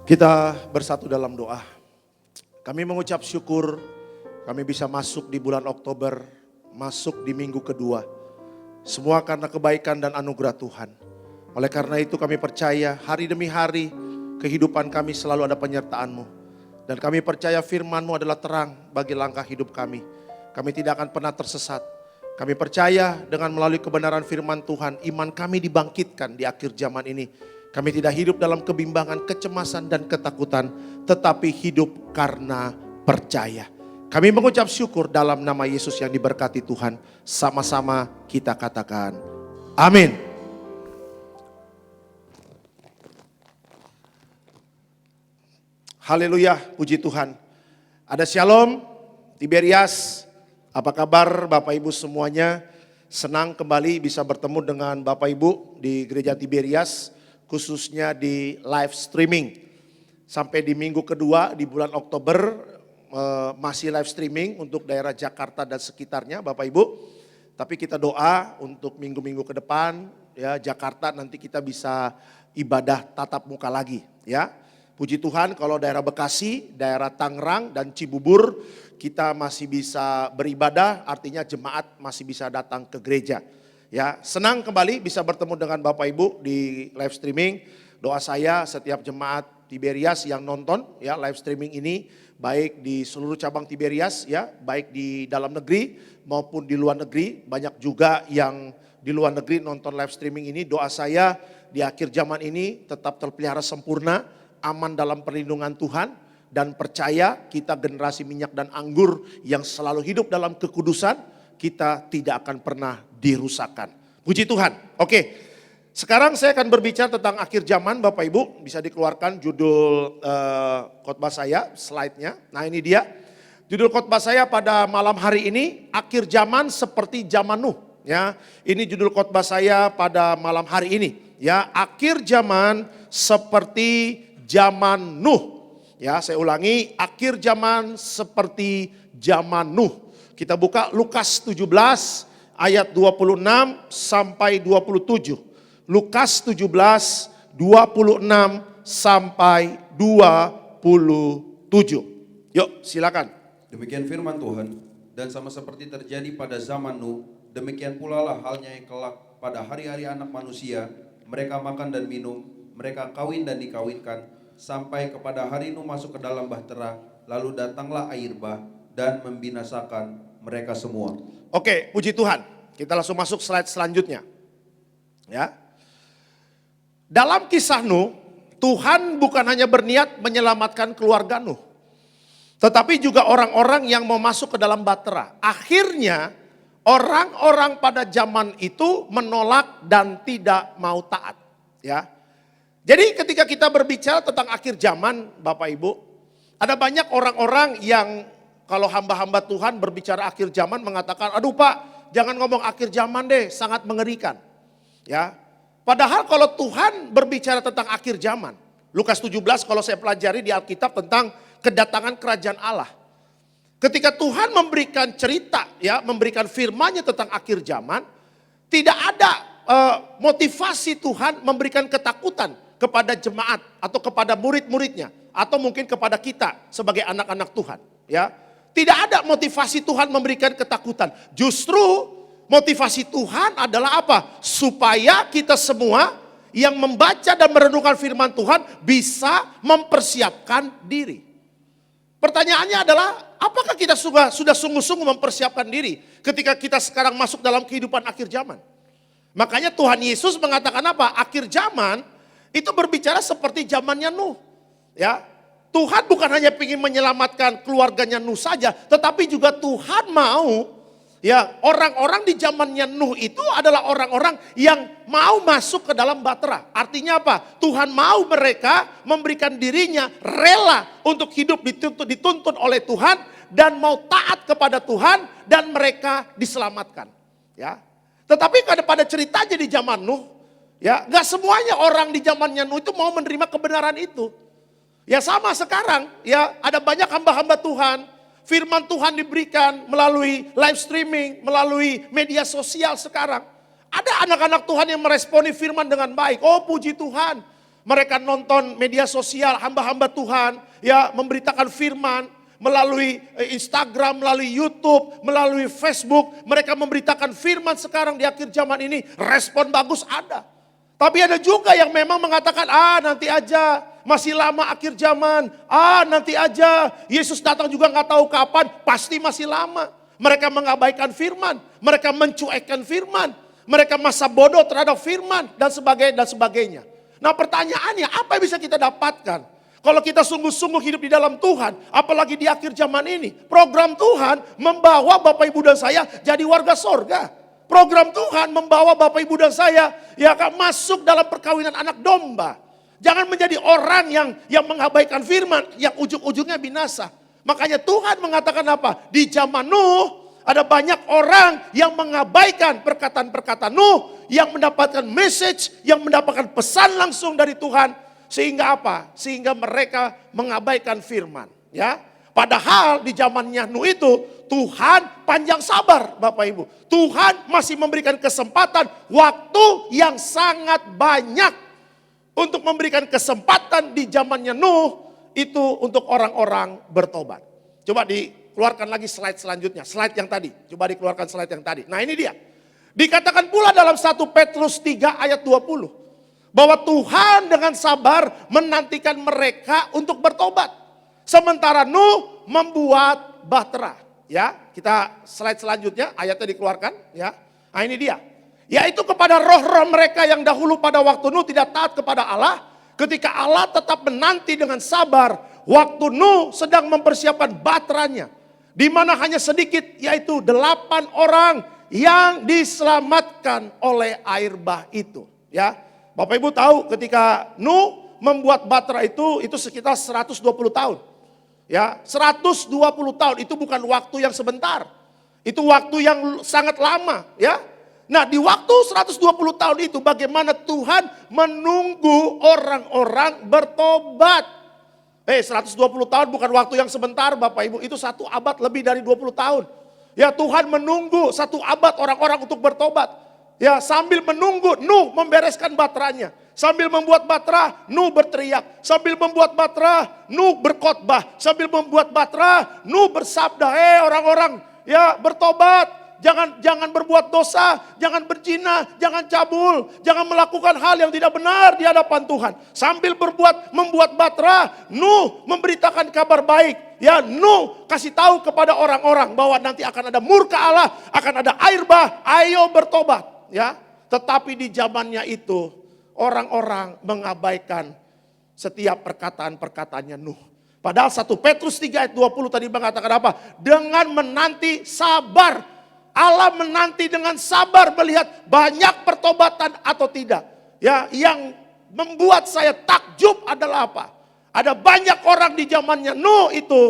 Kita bersatu dalam doa. Kami mengucap syukur kami bisa masuk di bulan Oktober, masuk di minggu kedua. Semua karena kebaikan dan anugerah Tuhan. Oleh karena itu kami percaya hari demi hari kehidupan kami selalu ada penyertaan-Mu. Dan kami percaya firman-Mu adalah terang bagi langkah hidup kami. Kami tidak akan pernah tersesat. Kami percaya dengan melalui kebenaran firman Tuhan, iman kami dibangkitkan di akhir zaman ini. Kami tidak hidup dalam kebimbangan, kecemasan dan ketakutan, tetapi hidup karena percaya. Kami mengucap syukur dalam nama Yesus yang diberkati Tuhan. Sama-sama kita katakan, amin. Haleluya, puji Tuhan. Ada Shalom, Tiberias. Apa kabar Bapak Ibu semuanya? Senang kembali bisa bertemu dengan Bapak Ibu di Gereja Tiberias, khususnya di live streaming. Sampai di minggu kedua di bulan Oktober masih live streaming untuk daerah Jakarta dan sekitarnya Bapak Ibu. Tapi kita doa untuk minggu-minggu ke depan ya Jakarta nanti kita bisa ibadah tatap muka lagi ya. Puji Tuhan kalau daerah Bekasi, daerah Tangerang dan Cibubur kita masih bisa beribadah, artinya jemaat masih bisa datang ke gereja. Ya, senang kembali bisa bertemu dengan Bapak Ibu di live streaming. Doa saya setiap jemaat Tiberias yang nonton ya live streaming ini baik di seluruh cabang Tiberias ya, baik di dalam negeri maupun di luar negeri. Banyak juga yang di luar negeri nonton live streaming ini. Doa saya di akhir zaman ini tetap terpelihara sempurna, aman dalam perlindungan Tuhan dan percaya kita generasi minyak dan anggur yang selalu hidup dalam kekudusan, kita tidak akan pernah dirusakkan. Puji Tuhan. Oke, sekarang saya akan berbicara tentang akhir zaman Bapak Ibu. Bisa dikeluarkan judul khotbah saya, slide-nya. Nah ini dia, judul khotbah saya pada malam hari ini, akhir zaman seperti zaman Nuh. Ya, ini judul khotbah saya pada malam hari ini. Ya, akhir zaman seperti zaman Nuh. Ya, saya ulangi, akhir zaman seperti zaman Nuh. Kita buka Lukas 17 ayat 26 sampai 27. Lukas 17, 26 sampai 27. Yuk silakan. Demikian firman Tuhan, dan sama seperti terjadi pada zaman Nuh, demikian pula lah halnya yang kelak pada hari-hari anak manusia. Mereka makan dan minum, mereka kawin dan dikawinkan, sampai kepada hari Nuh masuk ke dalam bahtera, lalu datanglah air bah dan membinasakan mereka semua. Oke, puji Tuhan. Kita langsung masuk slide selanjutnya. Ya. Dalam kisah Nuh, Tuhan bukan hanya berniat menyelamatkan keluarga Nuh, tetapi juga orang-orang yang mau masuk ke dalam bahtera. Akhirnya orang-orang pada zaman itu menolak dan tidak mau taat. Ya. Jadi ketika kita berbicara tentang akhir zaman Bapak Ibu, ada banyak orang-orang yang kalau hamba-hamba Tuhan berbicara akhir zaman mengatakan, aduh Pak jangan ngomong akhir zaman deh, sangat mengerikan. Ya, padahal kalau Tuhan berbicara tentang akhir zaman, Lukas 17 kalau saya pelajari di Alkitab tentang kedatangan kerajaan Allah. Ketika Tuhan memberikan cerita, ya, memberikan firman-Nya tentang akhir zaman, tidak ada motivasi Tuhan memberikan ketakutan kepada jemaat atau kepada murid-muridnya atau mungkin kepada kita sebagai anak-anak Tuhan, ya. Tidak ada motivasi Tuhan memberikan ketakutan. Justru motivasi Tuhan adalah apa? Supaya kita semua yang membaca dan merenungkan firman Tuhan bisa mempersiapkan diri. Pertanyaannya adalah, apakah kita sudah sungguh-sungguh mempersiapkan diri ketika kita sekarang masuk dalam kehidupan akhir zaman? Makanya Tuhan Yesus mengatakan apa? Akhir zaman itu berbicara seperti zamannya Nuh. Ya, Tuhan bukan hanya ingin menyelamatkan keluarganya Nuh saja, tetapi juga Tuhan mau ya orang-orang di zamannya Nuh itu adalah orang-orang yang mau masuk ke dalam bahtera. Artinya apa? Tuhan mau mereka memberikan dirinya rela untuk hidup dituntun oleh Tuhan dan mau taat kepada Tuhan dan mereka diselamatkan. Ya, tetapi pada ceritanya di zaman Nuh, ya nggak semuanya orang di zamannya Nuh itu mau menerima kebenaran itu. Ya sama sekarang, ya ada banyak hamba-hamba Tuhan, firman Tuhan diberikan melalui live streaming, melalui media sosial sekarang. Ada anak-anak Tuhan yang meresponi firman dengan baik. Oh puji Tuhan, Mereka nonton media sosial hamba-hamba Tuhan, ya, memberitakan firman melalui Instagram, melalui YouTube, melalui Facebook. Mereka memberitakan firman sekarang di akhir zaman ini, respon bagus ada. Tapi ada juga yang memang mengatakan, nanti aja, masih lama akhir zaman. Nanti aja, Yesus datang juga nggak tahu kapan, pasti masih lama. Mereka mengabaikan firman, mereka mencuekkan firman, mereka masa bodoh terhadap firman, dan sebagainya. Nah pertanyaannya, apa yang bisa kita dapatkan? Kalau kita sungguh-sungguh hidup di dalam Tuhan, apalagi di akhir zaman ini, program Tuhan membawa Bapak Ibu dan saya jadi warga sorga. Program Tuhan membawa Bapak Ibu dan saya akan masuk dalam perkawinan anak domba. Jangan menjadi orang yang mengabaikan firman, yang ujung-ujungnya binasa. Makanya Tuhan mengatakan apa? Di zaman Nuh ada banyak orang yang mengabaikan perkataan-perkataan Nuh, yang mendapatkan message, yang mendapatkan pesan langsung dari Tuhan. Sehingga apa? Sehingga mereka mengabaikan firman. Ya, padahal di zamannya Nuh itu Tuhan panjang sabar, Bapak Ibu. Tuhan masih memberikan kesempatan, waktu yang sangat banyak untuk memberikan kesempatan di zamannya Nuh itu untuk orang-orang bertobat. Coba dikeluarkan lagi slide selanjutnya, slide yang tadi. Coba dikeluarkan slide yang tadi. Nah ini dia. Dikatakan pula dalam 1 Petrus 3 ayat 20. Bahwa Tuhan dengan sabar menantikan mereka untuk bertobat. Sementara Nuh membuat bahtera. Ya, kita slide selanjutnya, ayatnya dikeluarkan. Ya, nah ini dia. Yaitu kepada roh-roh mereka yang dahulu pada waktu Nuh tidak taat kepada Allah. Ketika Allah tetap menanti dengan sabar, waktu Nuh sedang mempersiapkan bahteranya, di mana hanya sedikit, yaitu 8 orang yang diselamatkan oleh air bah itu. Ya, Bapak Ibu tahu ketika Nuh membuat bahtera itu sekitar 120 tahun. Ya, 120 tahun itu bukan waktu yang sebentar. Itu waktu yang sangat lama, ya. Nah, di waktu 120 tahun itu bagaimana Tuhan menunggu orang-orang bertobat. 120 tahun bukan waktu yang sebentar, Bapak Ibu. Itu 1 abad lebih dari 20 tahun. Ya, Tuhan menunggu 1 abad orang-orang untuk bertobat. Ya, sambil menunggu Nuh membereskan bahteranya. Sambil membuat bahtera, Nuh berteriak. Sambil membuat bahtera, Nuh berkhotbah. Sambil membuat bahtera, Nuh bersabda, orang-orang, ya, bertobat. Jangan berbuat dosa, jangan berzina, jangan cabul, jangan melakukan hal yang tidak benar di hadapan Tuhan. Sambil membuat bahtera, Nuh memberitakan kabar baik. Ya, Nuh kasih tahu kepada orang-orang bahwa nanti akan ada murka Allah, akan ada air bah, ayo bertobat. Ya, tetapi di zamannya itu orang-orang mengabaikan setiap perkataan-perkataannya Nuh. Padahal 1 Petrus 3 ayat 20 tadi mengatakan apa? Dengan menanti sabar. Allah menanti dengan sabar melihat banyak pertobatan atau tidak. Ya, yang membuat saya takjub adalah apa? Ada banyak orang di zamannya Nuh itu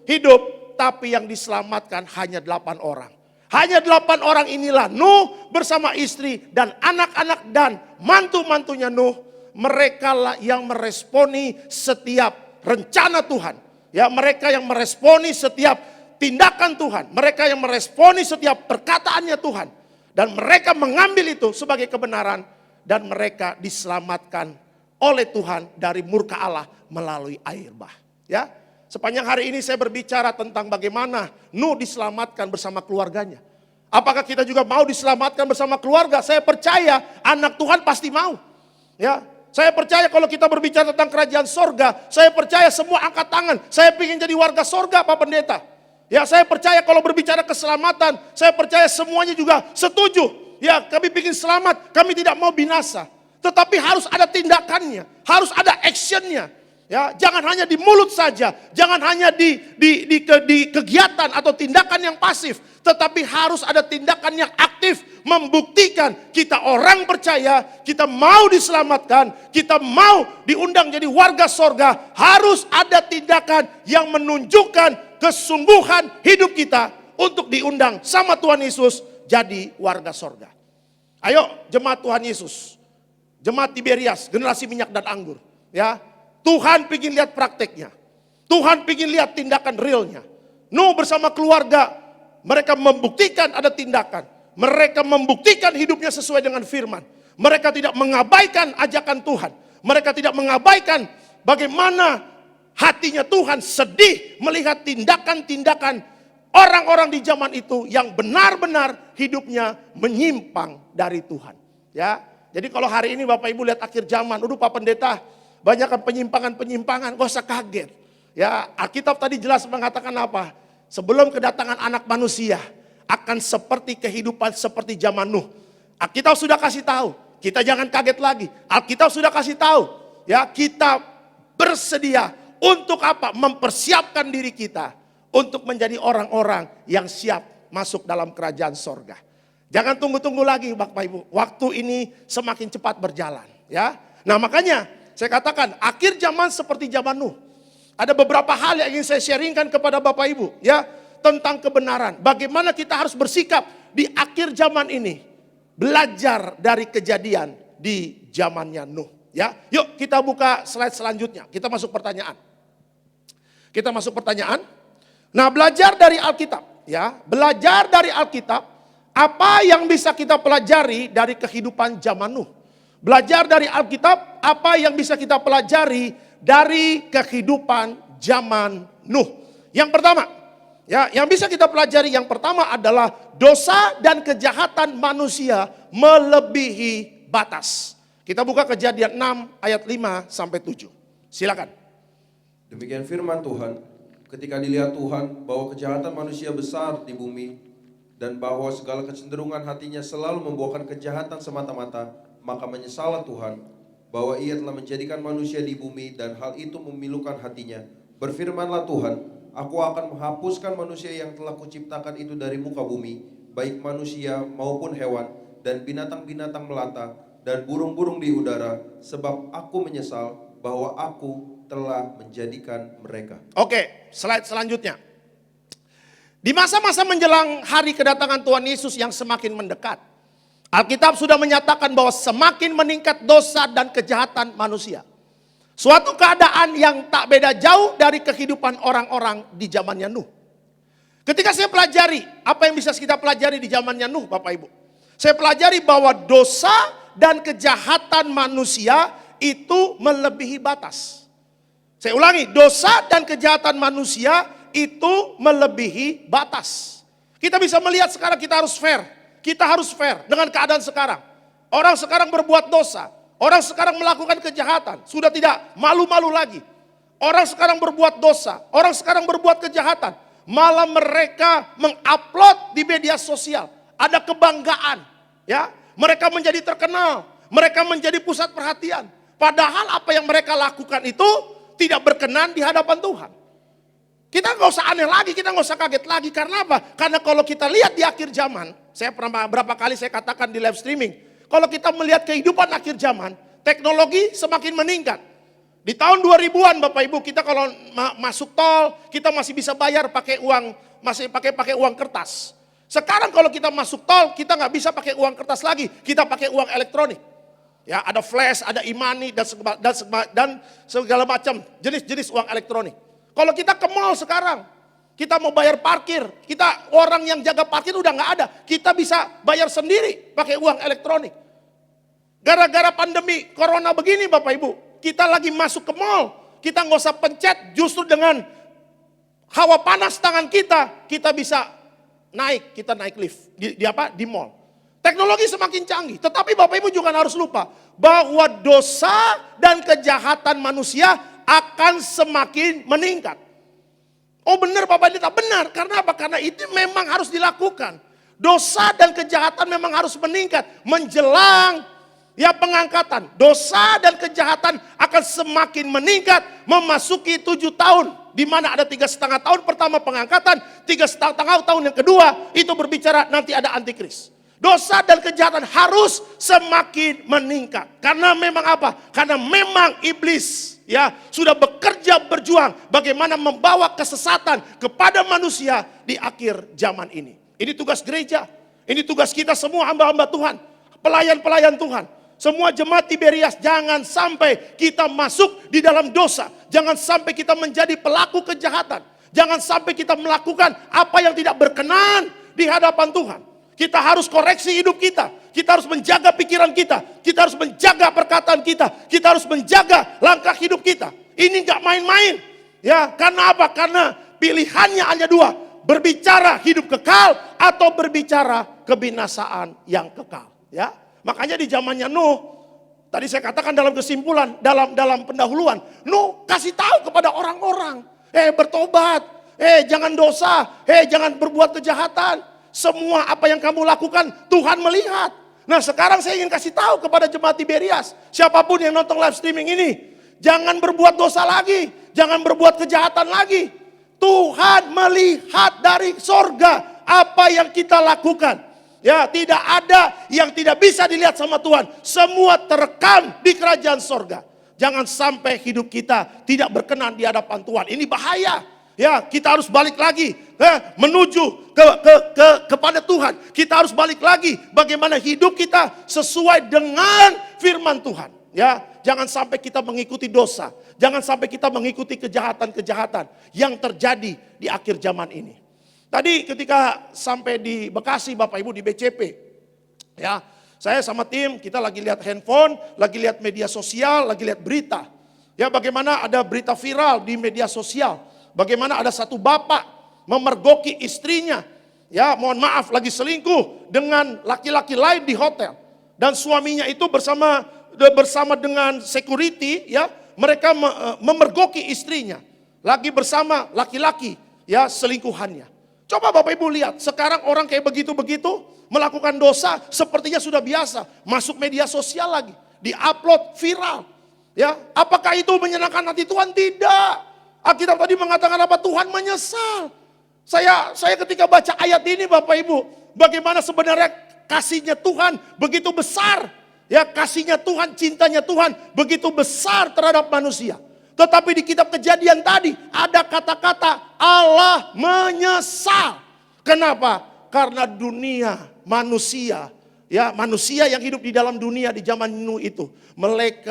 hidup, tapi yang diselamatkan hanya 8 orang. Hanya 8 orang inilah Nuh bersama istri dan anak-anak dan mantu-mantunya Nuh. Mereka lah yang meresponi setiap rencana Tuhan. Ya, mereka yang meresponi setiap tindakan Tuhan. Mereka yang meresponi setiap perkataannya Tuhan. Dan mereka mengambil itu sebagai kebenaran. Dan mereka diselamatkan oleh Tuhan dari murka Allah melalui air bah. Ya, sepanjang hari ini saya berbicara tentang bagaimana Nuh diselamatkan bersama keluarganya. Apakah kita juga mau diselamatkan bersama keluarga? Saya percaya anak Tuhan pasti mau. Ya, saya percaya kalau kita berbicara tentang kerajaan sorga, saya percaya semua angkat tangan. Saya ingin jadi warga sorga, Pak Pendeta. Ya, saya percaya kalau berbicara keselamatan, saya percaya semuanya juga setuju. Ya, kami ingin selamat, kami tidak mau binasa. Tetapi harus ada tindakannya, harus ada actionnya. Ya, jangan hanya di mulut saja, jangan hanya di kegiatan atau tindakan yang pasif, tetapi harus ada tindakan yang aktif, membuktikan kita orang percaya, kita mau diselamatkan, kita mau diundang jadi warga sorga. Harus ada tindakan yang menunjukkan kesungguhan hidup kita untuk diundang sama Tuhan Yesus jadi warga sorga. Ayo jemaat Tuhan Yesus, jemaat Tiberias, generasi minyak dan anggur. Ya, Tuhan ingin lihat prakteknya. Tuhan ingin lihat tindakan realnya. Nuh bersama keluarga, mereka membuktikan ada tindakan. Mereka membuktikan hidupnya sesuai dengan firman. Mereka tidak mengabaikan ajakan Tuhan. Mereka tidak mengabaikan bagaimana hatinya Tuhan sedih melihat tindakan-tindakan orang-orang di zaman itu yang benar-benar hidupnya menyimpang dari Tuhan. Ya, jadi kalau hari ini Bapak Ibu lihat akhir zaman, Pak Pendeta, banyakkan penyimpangan-penyimpangan, gak usah kaget. Ya, Alkitab tadi jelas mengatakan apa? Sebelum kedatangan anak manusia akan seperti kehidupan seperti zaman Nuh. Alkitab sudah kasih tahu, kita jangan kaget lagi. Alkitab sudah kasih tahu, ya kita bersedia untuk apa? Mempersiapkan diri kita untuk menjadi orang-orang yang siap masuk dalam kerajaan sorga. Jangan tunggu-tunggu lagi Bapak Ibu. Waktu ini semakin cepat berjalan. Ya, nah makanya saya katakan akhir zaman seperti zaman Nuh. Ada beberapa hal yang ingin saya sharingkan kepada Bapak Ibu. Ya, tentang kebenaran. Bagaimana kita harus bersikap di akhir zaman ini. Belajar dari kejadian di zamannya Nuh. Ya, yuk kita buka slide selanjutnya. Kita masuk pertanyaan. Nah, belajar dari Alkitab, ya. Belajar dari Alkitab, apa yang bisa kita pelajari dari kehidupan zaman Nuh? Belajar dari Alkitab, apa yang bisa kita pelajari dari kehidupan zaman Nuh? Yang pertama, ya, yang bisa kita pelajari yang pertama adalah dosa dan kejahatan manusia melebihi batas. Kita buka Kejadian 6 ayat 5 sampai 7. Silakan. Demikian firman Tuhan, ketika dilihat Tuhan bahwa kejahatan manusia besar di bumi dan bahwa segala kecenderungan hatinya selalu membuahkan kejahatan semata-mata, maka menyesallah Tuhan bahwa ia telah menjadikan manusia di bumi dan hal itu memilukan hatinya. Berfirmanlah Tuhan, aku akan menghapuskan manusia yang telah kuciptakan itu dari muka bumi, baik manusia maupun hewan dan binatang-binatang melata dan burung-burung di udara, sebab aku menyesal bahwa aku telah menjadikan mereka. Oke, slide selanjutnya. Di masa-masa menjelang hari kedatangan Tuhan Yesus yang semakin mendekat, Alkitab sudah menyatakan bahwa semakin meningkat dosa dan kejahatan manusia. Suatu keadaan yang tak beda jauh dari kehidupan orang-orang di zamannya Nuh. Ketika saya pelajari, apa yang bisa kita pelajari di zamannya Nuh, Bapak Ibu? Saya pelajari bahwa dosa dan kejahatan manusia itu melebihi batas. Saya ulangi, dosa dan kejahatan manusia itu melebihi batas. Kita bisa melihat sekarang kita harus fair. Kita harus fair dengan keadaan sekarang. Orang sekarang berbuat dosa. Orang sekarang melakukan kejahatan. Sudah tidak malu-malu lagi. Orang sekarang berbuat dosa. Orang sekarang berbuat kejahatan. Malah mereka mengupload di media sosial. Ada kebanggaan. Ya, mereka menjadi terkenal. Mereka menjadi pusat perhatian. Padahal apa yang mereka lakukan itu tidak berkenan di hadapan Tuhan. Kita nggak usah aneh lagi, kita nggak usah kaget lagi. Karena apa? Karena kalau kita lihat di akhir zaman, saya pernah berapa kali saya katakan di live streaming, kalau kita melihat kehidupan akhir zaman, teknologi semakin meningkat. Di tahun 2000-an Bapak Ibu, kita kalau masuk tol, kita masih bisa bayar pakai uang, masih pakai uang kertas. Sekarang kalau kita masuk tol, kita nggak bisa pakai uang kertas lagi, kita pakai uang elektronik. Ya, ada flash, ada e-money dan segala macam jenis-jenis uang elektronik. Kalau kita ke mall sekarang, kita mau bayar parkir, kita orang yang jaga parkir udah nggak ada, kita bisa bayar sendiri pakai uang elektronik. Gara-gara pandemi corona begini Bapak Ibu, kita lagi masuk ke mall, kita nggak usah pencet, justru dengan hawa panas tangan kita bisa naik, kita naik lift di mall. Teknologi semakin canggih, tetapi Bapak Ibu juga harus lupa bahwa dosa dan kejahatan manusia akan semakin meningkat. Oh benar Bapak Pendeta, benar. Karena apa? Karena itu memang harus dilakukan. Dosa dan kejahatan memang harus meningkat menjelang ya pengangkatan. Dosa dan kejahatan akan semakin meningkat memasuki 7 tahun. Di mana ada 3,5 tahun pertama pengangkatan, 3,5 tahun yang kedua itu berbicara nanti ada antikris. Dosa dan kejahatan harus semakin meningkat. Karena memang apa? Karena memang iblis ya sudah bekerja berjuang bagaimana membawa kesesatan kepada manusia di akhir zaman ini. Ini tugas gereja. Ini tugas kita semua hamba-hamba Tuhan, pelayan-pelayan Tuhan. Semua jemaat Tiberias, jangan sampai kita masuk di dalam dosa. Jangan sampai kita menjadi pelaku kejahatan. Jangan sampai kita melakukan apa yang tidak berkenan di hadapan Tuhan. Kita harus koreksi hidup kita. Kita harus menjaga pikiran kita. Kita harus menjaga perkataan kita. Kita harus menjaga langkah hidup kita. Ini gak main-main. Ya, karena apa? Karena pilihannya hanya dua. Berbicara hidup kekal atau berbicara kebinasaan yang kekal. Ya, makanya di zamannya Nuh, tadi saya katakan dalam kesimpulan, dalam pendahuluan, Nuh kasih tahu kepada orang-orang, bertobat, jangan dosa, jangan berbuat kejahatan. Semua apa yang kamu lakukan Tuhan melihat. Nah sekarang saya ingin kasih tahu kepada jemaat Tiberias, siapapun yang nonton live streaming ini, jangan berbuat dosa lagi, jangan berbuat kejahatan lagi. Tuhan melihat dari sorga apa yang kita lakukan. Ya, tidak ada yang tidak bisa dilihat sama Tuhan. Semua terekam di kerajaan sorga. Jangan sampai hidup kita tidak berkenan di hadapan Tuhan. Ini bahaya. Ya, kita harus balik lagi menuju kepada Tuhan. Kita harus balik lagi bagaimana hidup kita sesuai dengan firman Tuhan. Ya, jangan sampai kita mengikuti dosa. Jangan sampai kita mengikuti kejahatan-kejahatan yang terjadi di akhir zaman ini. Tadi ketika sampai di Bekasi Bapak Ibu di BCP, ya saya sama tim kita lagi lihat handphone, lagi lihat media sosial, lagi lihat berita. Ya bagaimana ada berita viral di media sosial, bagaimana ada satu bapak memergoki istrinya, ya mohon maaf lagi selingkuh dengan laki-laki lain di hotel, dan suaminya itu bersama dengan security, ya mereka memergoki istrinya, lagi bersama laki-laki, ya selingkuhannya. Coba Bapak Ibu lihat, sekarang orang kayak begitu-begitu melakukan dosa sepertinya sudah biasa. Masuk media sosial lagi, diupload viral. Ya, apakah itu menyenangkan hati Tuhan? Tidak. Alkitab tadi mengatakan apa? Tuhan menyesal. Saya ketika baca ayat ini Bapak Ibu, bagaimana sebenarnya kasihnya Tuhan begitu besar. Ya, kasihnya Tuhan, cintanya Tuhan begitu besar terhadap manusia. Tetapi di kitab Kejadian tadi ada kata-kata Allah menyesal. Kenapa? Karena dunia manusia, ya manusia yang hidup di dalam dunia di zaman Nuh itu,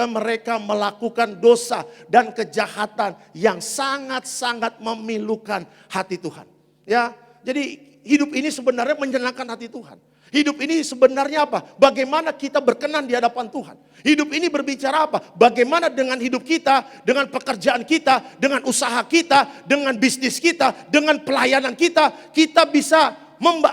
mereka melakukan dosa dan kejahatan yang sangat-sangat memilukan hati Tuhan. Ya, jadi hidup ini sebenarnya menyenangkan hati Tuhan. Hidup ini sebenarnya apa? Bagaimana kita berkenan di hadapan Tuhan. Hidup ini berbicara apa? Bagaimana dengan hidup kita, dengan pekerjaan kita, dengan usaha kita, dengan bisnis kita, dengan pelayanan kita, kita bisa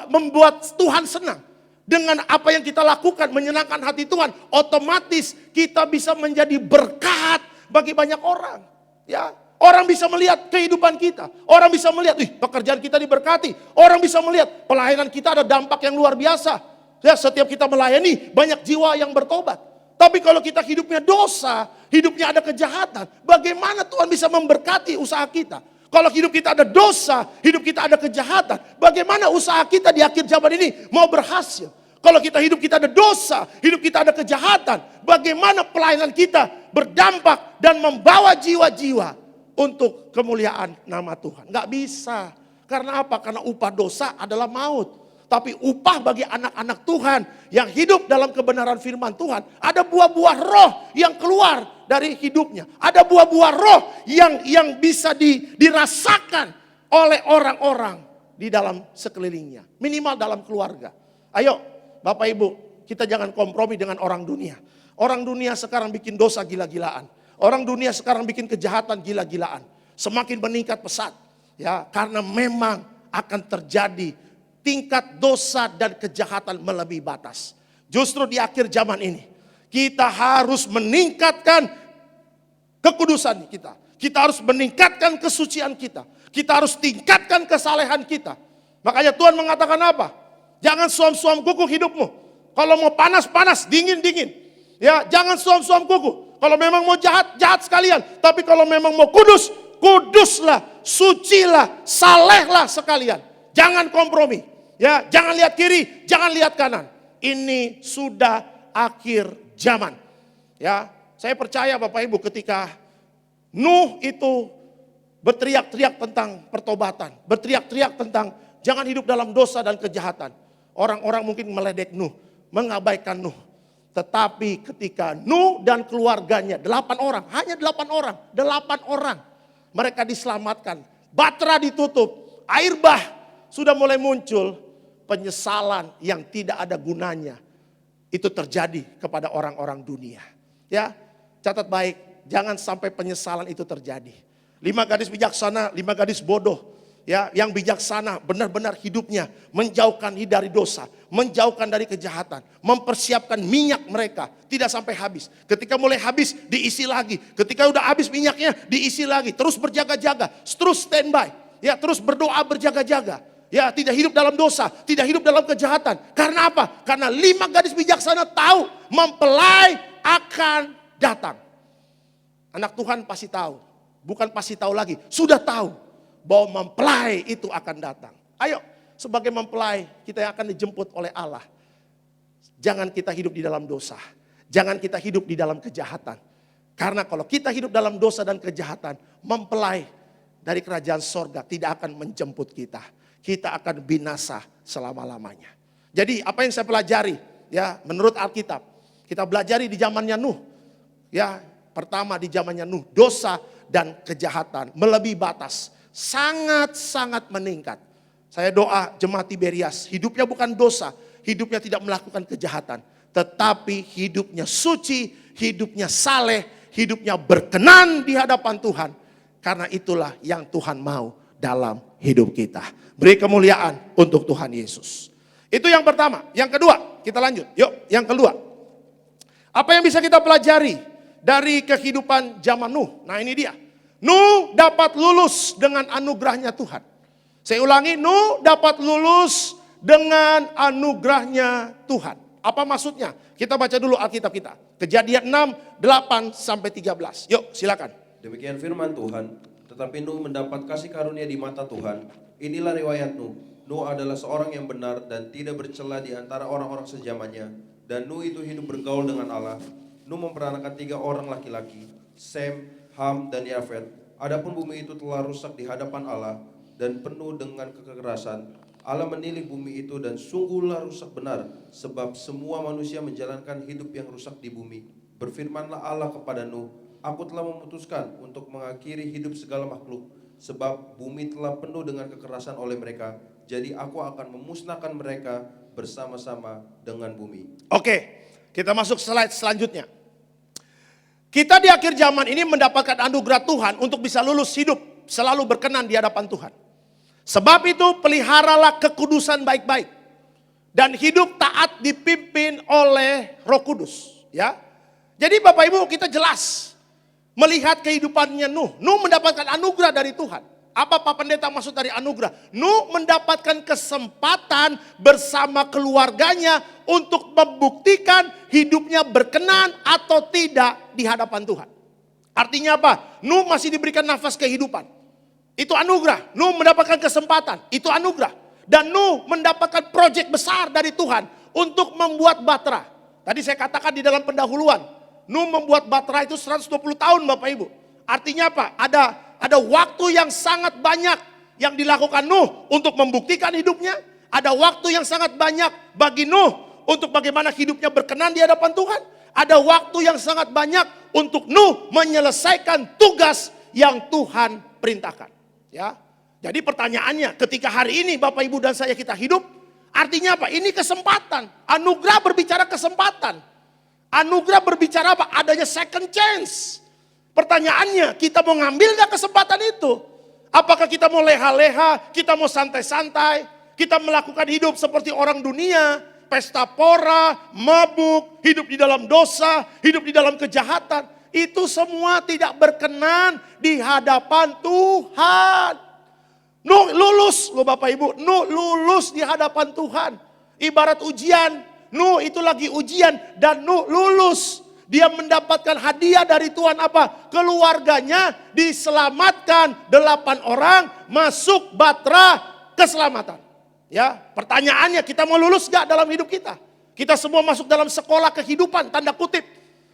membuat Tuhan senang. Dengan apa yang kita lakukan menyenangkan hati Tuhan, otomatis kita bisa menjadi berkat bagi banyak orang. Ya, orang bisa melihat kehidupan kita. Orang bisa melihat, pekerjaan kita diberkati. Orang bisa melihat pelayanan kita ada dampak yang luar biasa. Ya, setiap kita melayani banyak jiwa yang bertobat. Tapi kalau kita hidupnya dosa, hidupnya ada kejahatan, bagaimana Tuhan bisa memberkati usaha kita? Kalau hidup kita ada dosa, hidup kita ada kejahatan, bagaimana usaha kita di akhir zaman ini mau berhasil? Kalau hidup kita ada dosa, hidup kita ada kejahatan, bagaimana pelayanan kita berdampak dan membawa jiwa-jiwa untuk kemuliaan nama Tuhan? Nggak bisa. Karena apa? Karena upah dosa adalah maut. Tapi upah bagi anak-anak Tuhan yang hidup dalam kebenaran firman Tuhan, ada buah-buah roh yang keluar dari hidupnya. Ada buah-buah roh yang bisa dirasakan oleh orang-orang di dalam sekelilingnya. Minimal dalam keluarga. Ayo Bapak Ibu, kita jangan kompromi dengan orang dunia. Orang dunia sekarang bikin dosa gila-gilaan. Orang dunia sekarang bikin kejahatan gila-gilaan. Semakin meningkat pesat. Ya, karena memang akan terjadi tingkat dosa dan kejahatan melebihi batas. Justru di akhir zaman ini, kita harus meningkatkan kekudusan kita. Kita harus meningkatkan kesucian kita. Kita harus tingkatkan kesalehan kita. Makanya Tuhan mengatakan apa? Jangan suam-suam kuku hidupmu. Kalau mau panas-panas, dingin-dingin. Ya, jangan suam-suam kuku. Kalau memang mau jahat, jahat sekalian. Tapi kalau memang mau kudus, kuduslah, sucilah, salehlah sekalian. Jangan kompromi. Ya, jangan lihat kiri, jangan lihat kanan. Ini sudah akhir zaman. Ya, saya percaya Bapak Ibu ketika Nuh itu berteriak-teriak tentang pertobatan, berteriak-teriak tentang jangan hidup dalam dosa dan kejahatan. Orang-orang mungkin meledek Nuh, mengabaikan Nuh. Tetapi ketika Nuh dan keluarganya, 8 orang, hanya 8 orang, mereka diselamatkan. Batra ditutup, air bah sudah mulai muncul. penyesalan yang tidak ada gunanya itu terjadi kepada orang-orang dunia. Ya, catat baik, jangan sampai penyesalan itu terjadi. 5 gadis bijaksana, 5 gadis bodoh. Ya, yang bijaksana benar-benar hidupnya menjauhkan dari dosa, menjauhkan dari kejahatan, mempersiapkan minyak mereka tidak sampai habis. Ketika mulai habis diisi lagi, ketika udah habis minyaknya diisi lagi, terus berjaga-jaga, terus standby, ya terus berdoa berjaga-jaga. Ya, tidak hidup dalam dosa, tidak hidup dalam kejahatan. Karena apa? Karena 5 gadis bijaksana tahu mempelai akan datang. Anak Tuhan pasti tahu, bukan pasti tahu lagi, sudah tahu bahwa mempelai itu akan datang. Ayo, sebagai mempelai kita yang akan dijemput oleh Allah. Jangan kita hidup di dalam dosa. Jangan kita hidup di dalam kejahatan. Karena kalau kita hidup dalam dosa dan kejahatan, mempelai dari kerajaan sorga tidak akan menjemput kita. Kita akan binasa selama-lamanya. Jadi apa yang saya pelajari, ya menurut Alkitab, kita belajari di zamannya Nuh. Ya, pertama di zamannya Nuh, dosa dan kejahatan melebihi batas. Sangat-sangat meningkat. Saya doa jemaat Tiberias, hidupnya bukan dosa, hidupnya tidak melakukan kejahatan, tetapi hidupnya suci, hidupnya saleh, hidupnya berkenan di hadapan Tuhan. Karena itulah yang Tuhan mau dalam hidup kita. Beri kemuliaan untuk Tuhan Yesus. Itu yang pertama. Yang kedua, kita lanjut. Yuk, yang kedua. Apa yang bisa kita pelajari dari kehidupan zaman Nuh? Nah, ini dia. Nuh dapat lulus dengan anugerahnya Tuhan. Saya ulangi, Nuh dapat lulus dengan anugerahnya Tuhan. Apa maksudnya? Kita baca dulu Alkitab kita. Kejadian 6, 8 sampai 13. Yuk, silakan. Demikian firman Tuhan, tetapi Nuh mendapat kasih karunia di mata Tuhan. Inilah riwayat Nuh. Nuh adalah seorang yang benar dan tidak bercela di antara orang-orang sejamannya. Dan Nuh itu hidup bergaul dengan Allah. Nuh memperanakan 3 orang laki-laki, Sem, Ham, dan Yafet. Adapun bumi itu telah rusak di hadapan Allah dan penuh dengan kekerasan. Allah menilai bumi itu dan sungguhlah rusak benar, sebab semua manusia menjalankan hidup yang rusak di bumi. Berfirmanlah Allah kepada Nuh, aku telah memutuskan untuk mengakhiri hidup segala makhluk, sebab bumi telah penuh dengan kekerasan oleh mereka. Jadi aku akan memusnahkan mereka bersama-sama dengan bumi. Oke, kita masuk slide selanjutnya. Kita di akhir zaman ini mendapatkan anugerah Tuhan untuk bisa lulus hidup selalu berkenan di hadapan Tuhan. Sebab itu peliharalah kekudusan baik-baik dan hidup taat dipimpin oleh Roh Kudus, ya. Jadi Bapak Ibu, kita jelas melihat kehidupannya Nuh. Nuh mendapatkan anugerah dari Tuhan. Apa Pak Pendeta maksud dari anugerah? Nuh mendapatkan kesempatan bersama keluarganya untuk membuktikan hidupnya berkenan atau tidak di hadapan Tuhan. Artinya apa? Nuh masih diberikan nafas kehidupan. Itu anugerah. Nuh mendapatkan kesempatan. Itu anugerah. Dan Nuh mendapatkan proyek besar dari Tuhan untuk membuat batra. Tadi saya katakan di dalam pendahuluan, Nuh membuat batra itu 120 tahun Bapak Ibu. Artinya apa? Ada waktu yang sangat banyak yang dilakukan Nuh untuk membuktikan hidupnya. Ada waktu yang sangat banyak bagi Nuh untuk bagaimana hidupnya berkenan di hadapan Tuhan. Ada waktu yang sangat banyak untuk Nuh menyelesaikan tugas yang Tuhan perintahkan. Ya, jadi pertanyaannya, ketika hari ini Bapak Ibu dan saya kita hidup, artinya apa? Ini kesempatan. Anugerah berbicara kesempatan. Anugerah berbicara apa? Adanya second chance. Pertanyaannya, kita mau ngambil gak kesempatan itu? Apakah kita mau leha-leha, kita mau santai-santai, kita melakukan hidup seperti orang dunia, pesta pora, mabuk, hidup di dalam dosa, hidup di dalam kejahatan. Itu semua tidak berkenan di hadapan Tuhan. Nuh lulus loh Bapak Ibu, Nuh lulus di hadapan Tuhan. Ibarat ujian, Nuh itu lagi ujian dan Nuh lulus. Dia mendapatkan hadiah dari Tuhan apa? Keluarganya diselamatkan, 8 orang masuk batra keselamatan. Ya, pertanyaannya kita mau lulus gak dalam hidup kita? Kita semua masuk dalam sekolah kehidupan, tanda kutip.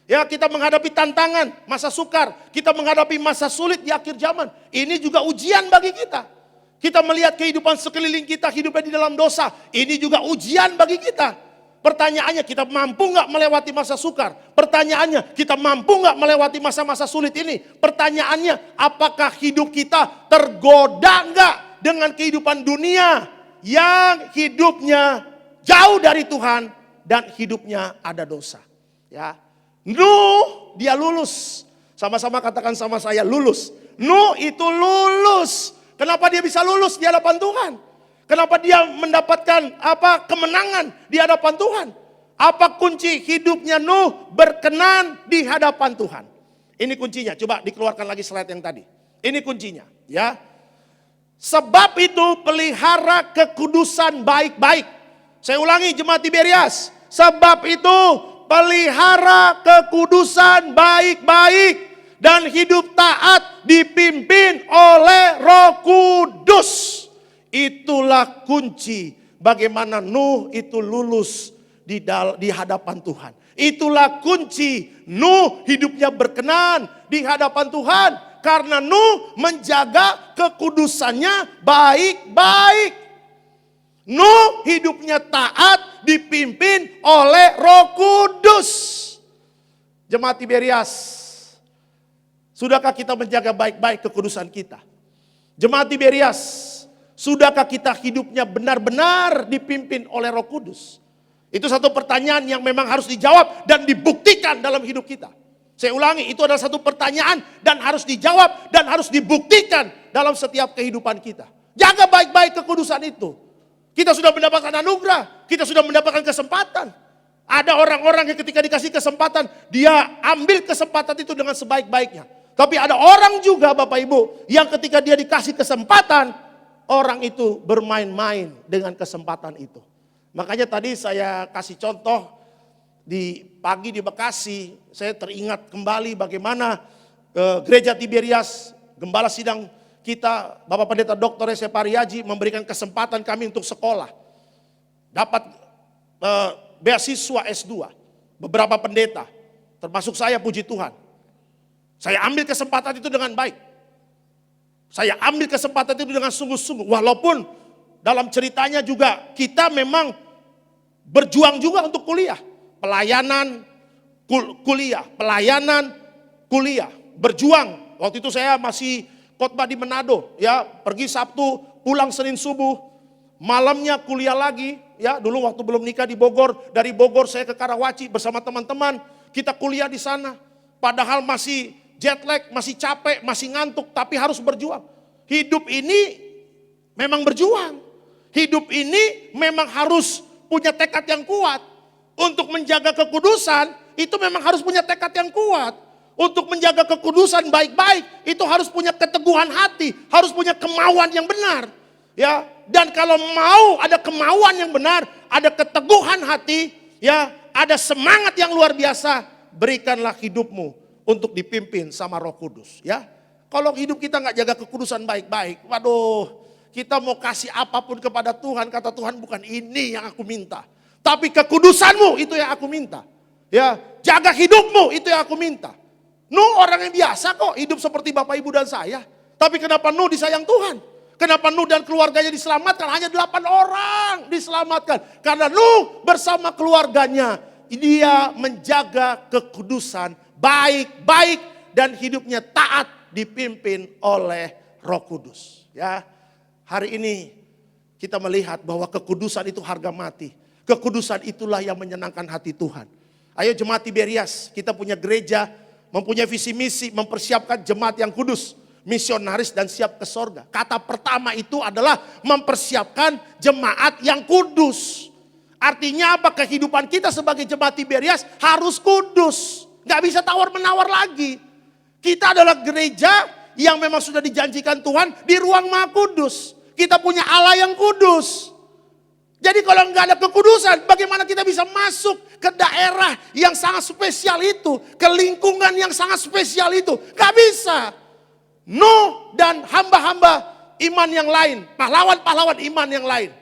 Ya, kita menghadapi tantangan, masa sukar, kita menghadapi masa sulit di akhir zaman. Ini juga ujian bagi kita. Kita melihat kehidupan sekeliling kita hidupnya di dalam dosa. Ini juga ujian bagi kita. Pertanyaannya, kita mampu nggak melewati masa sukar? Pertanyaannya, kita mampu nggak melewati masa-masa sulit ini? Pertanyaannya, apakah hidup kita tergoda nggak dengan kehidupan dunia yang hidupnya jauh dari Tuhan dan hidupnya ada dosa. Ya, Nuh dia lulus. Sama-sama katakan sama saya, lulus. Nuh itu lulus. Kenapa dia bisa lulus di hadapan Tuhan? Kenapa dia mendapatkan kemenangan di hadapan Tuhan? Apa kunci hidupnya Nuh berkenan di hadapan Tuhan? Ini kuncinya. Coba dikeluarkan lagi slide yang tadi. Ini kuncinya, ya. Sebab itu pelihara kekudusan baik-baik. Saya ulangi jemaat Tiberias. Sebab itu pelihara kekudusan baik-baik. Dan hidup taat dipimpin oleh Roh Kudus. Itulah kunci bagaimana Nuh itu lulus di hadapan Tuhan. Itulah kunci Nuh hidupnya berkenan di hadapan Tuhan. Karena Nuh menjaga kekudusannya baik-baik. Nuh hidupnya taat dipimpin oleh Roh Kudus. Jemaat Tiberias, sudahkah kita menjaga baik-baik kekudusan kita? Jemaat Tiberias, sudahkah kita hidupnya benar-benar dipimpin oleh Roh Kudus? Itu satu pertanyaan yang memang harus dijawab dan dibuktikan dalam hidup kita. Saya ulangi, itu adalah satu pertanyaan dan harus dijawab dan harus dibuktikan dalam setiap kehidupan kita. Jaga baik-baik kekudusan itu. Kita sudah mendapatkan anugerah, kita sudah mendapatkan kesempatan. Ada orang-orang yang ketika dikasih kesempatan, dia ambil kesempatan itu dengan sebaik-baiknya. Tapi ada orang juga Bapak Ibu, yang ketika dia dikasih kesempatan, orang itu bermain-main dengan kesempatan itu. Makanya tadi saya kasih contoh, di pagi di Bekasi, saya teringat kembali bagaimana gereja Tiberias, gembala sidang kita, Bapak Pendeta Dr. S. Pariaji memberikan kesempatan kami untuk sekolah. Dapat beasiswa S2, beberapa pendeta, termasuk saya, puji Tuhan. Saya ambil kesempatan itu dengan baik. Saya ambil kesempatan itu dengan sungguh-sungguh. Walaupun dalam ceritanya juga kita memang berjuang juga untuk kuliah. Pelayanan, kuliah, berjuang. Waktu itu saya masih khotbah di Manado, ya, pergi Sabtu, pulang Senin subuh, malamnya kuliah lagi, ya. Dulu waktu belum nikah di Bogor, dari Bogor saya ke Karawaci bersama teman-teman, kita kuliah di sana. Padahal masih jet lag, masih capek, masih ngantuk, tapi harus berjuang. Hidup ini memang berjuang. Hidup ini memang harus punya tekad yang kuat. Untuk menjaga kekudusan, itu memang harus punya tekad yang kuat. Untuk menjaga kekudusan baik-baik, itu harus punya keteguhan hati, harus punya kemauan yang benar. Ya, dan kalau mau ada kemauan yang benar, ada keteguhan hati, ya, ada semangat yang luar biasa, berikanlah hidupmu untuk dipimpin sama Roh Kudus, ya. Kalau hidup kita nggak jaga kekudusan baik-baik, waduh, kita mau kasih apapun kepada Tuhan, kata Tuhan bukan ini yang aku minta. Tapi kekudusanmu itu yang aku minta. Ya, jaga hidupmu itu yang aku minta. Nuh orang yang biasa kok, hidup seperti Bapak Ibu dan saya. Tapi kenapa Nuh disayang Tuhan? Kenapa Nuh dan keluarganya diselamatkan? Hanya 8 orang diselamatkan. Karena Nuh bersama keluarganya, dia menjaga kekudusan baik-baik dan hidupnya taat dipimpin oleh Roh Kudus. Ya, hari ini kita melihat bahwa kekudusan itu harga mati. Kekudusan itulah yang menyenangkan hati Tuhan. Ayo jemaat Tiberias, kita punya gereja, mempunyai visi misi, mempersiapkan jemaat yang kudus, misionaris dan siap ke sorga. Kata pertama itu adalah mempersiapkan jemaat yang kudus. Artinya apa? Kehidupan kita sebagai jemaat Tiberias harus kudus. Gak bisa tawar-menawar lagi. Kita adalah gereja yang memang sudah dijanjikan Tuhan di ruang Maha Kudus. Kita punya Allah yang kudus. Jadi kalau nggak ada kekudusan, bagaimana kita bisa masuk ke daerah yang sangat spesial itu, ke lingkungan yang sangat spesial itu? Gak bisa. Nuh dan hamba-hamba iman yang lain, pahlawan-pahlawan iman yang lain,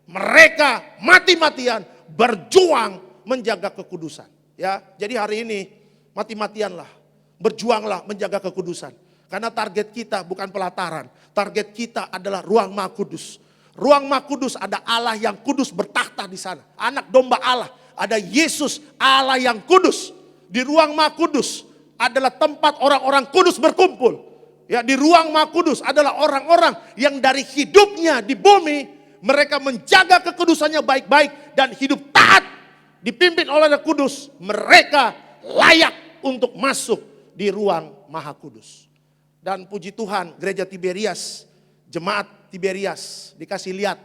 mereka mati-matian berjuang menjaga kekudusan. Ya, jadi hari ini mati-matianlah, berjuanglah menjaga kekudusan. Karena target kita bukan pelataran, target kita adalah ruang Maha Kudus. Ruang Maha Kudus ada Allah yang kudus bertakhta di sana. Anak domba Allah, ada Yesus Allah yang kudus. Di ruang Maha Kudus adalah tempat orang-orang kudus berkumpul. Ya, di ruang Maha Kudus adalah orang-orang yang dari hidupnya di bumi mereka menjaga kekudusannya baik-baik dan hidup taat dipimpin oleh Roh Kudus, mereka layak untuk masuk di ruang Maha Kudus. Dan puji Tuhan, gereja Tiberias, jemaat Tiberias dikasih lihat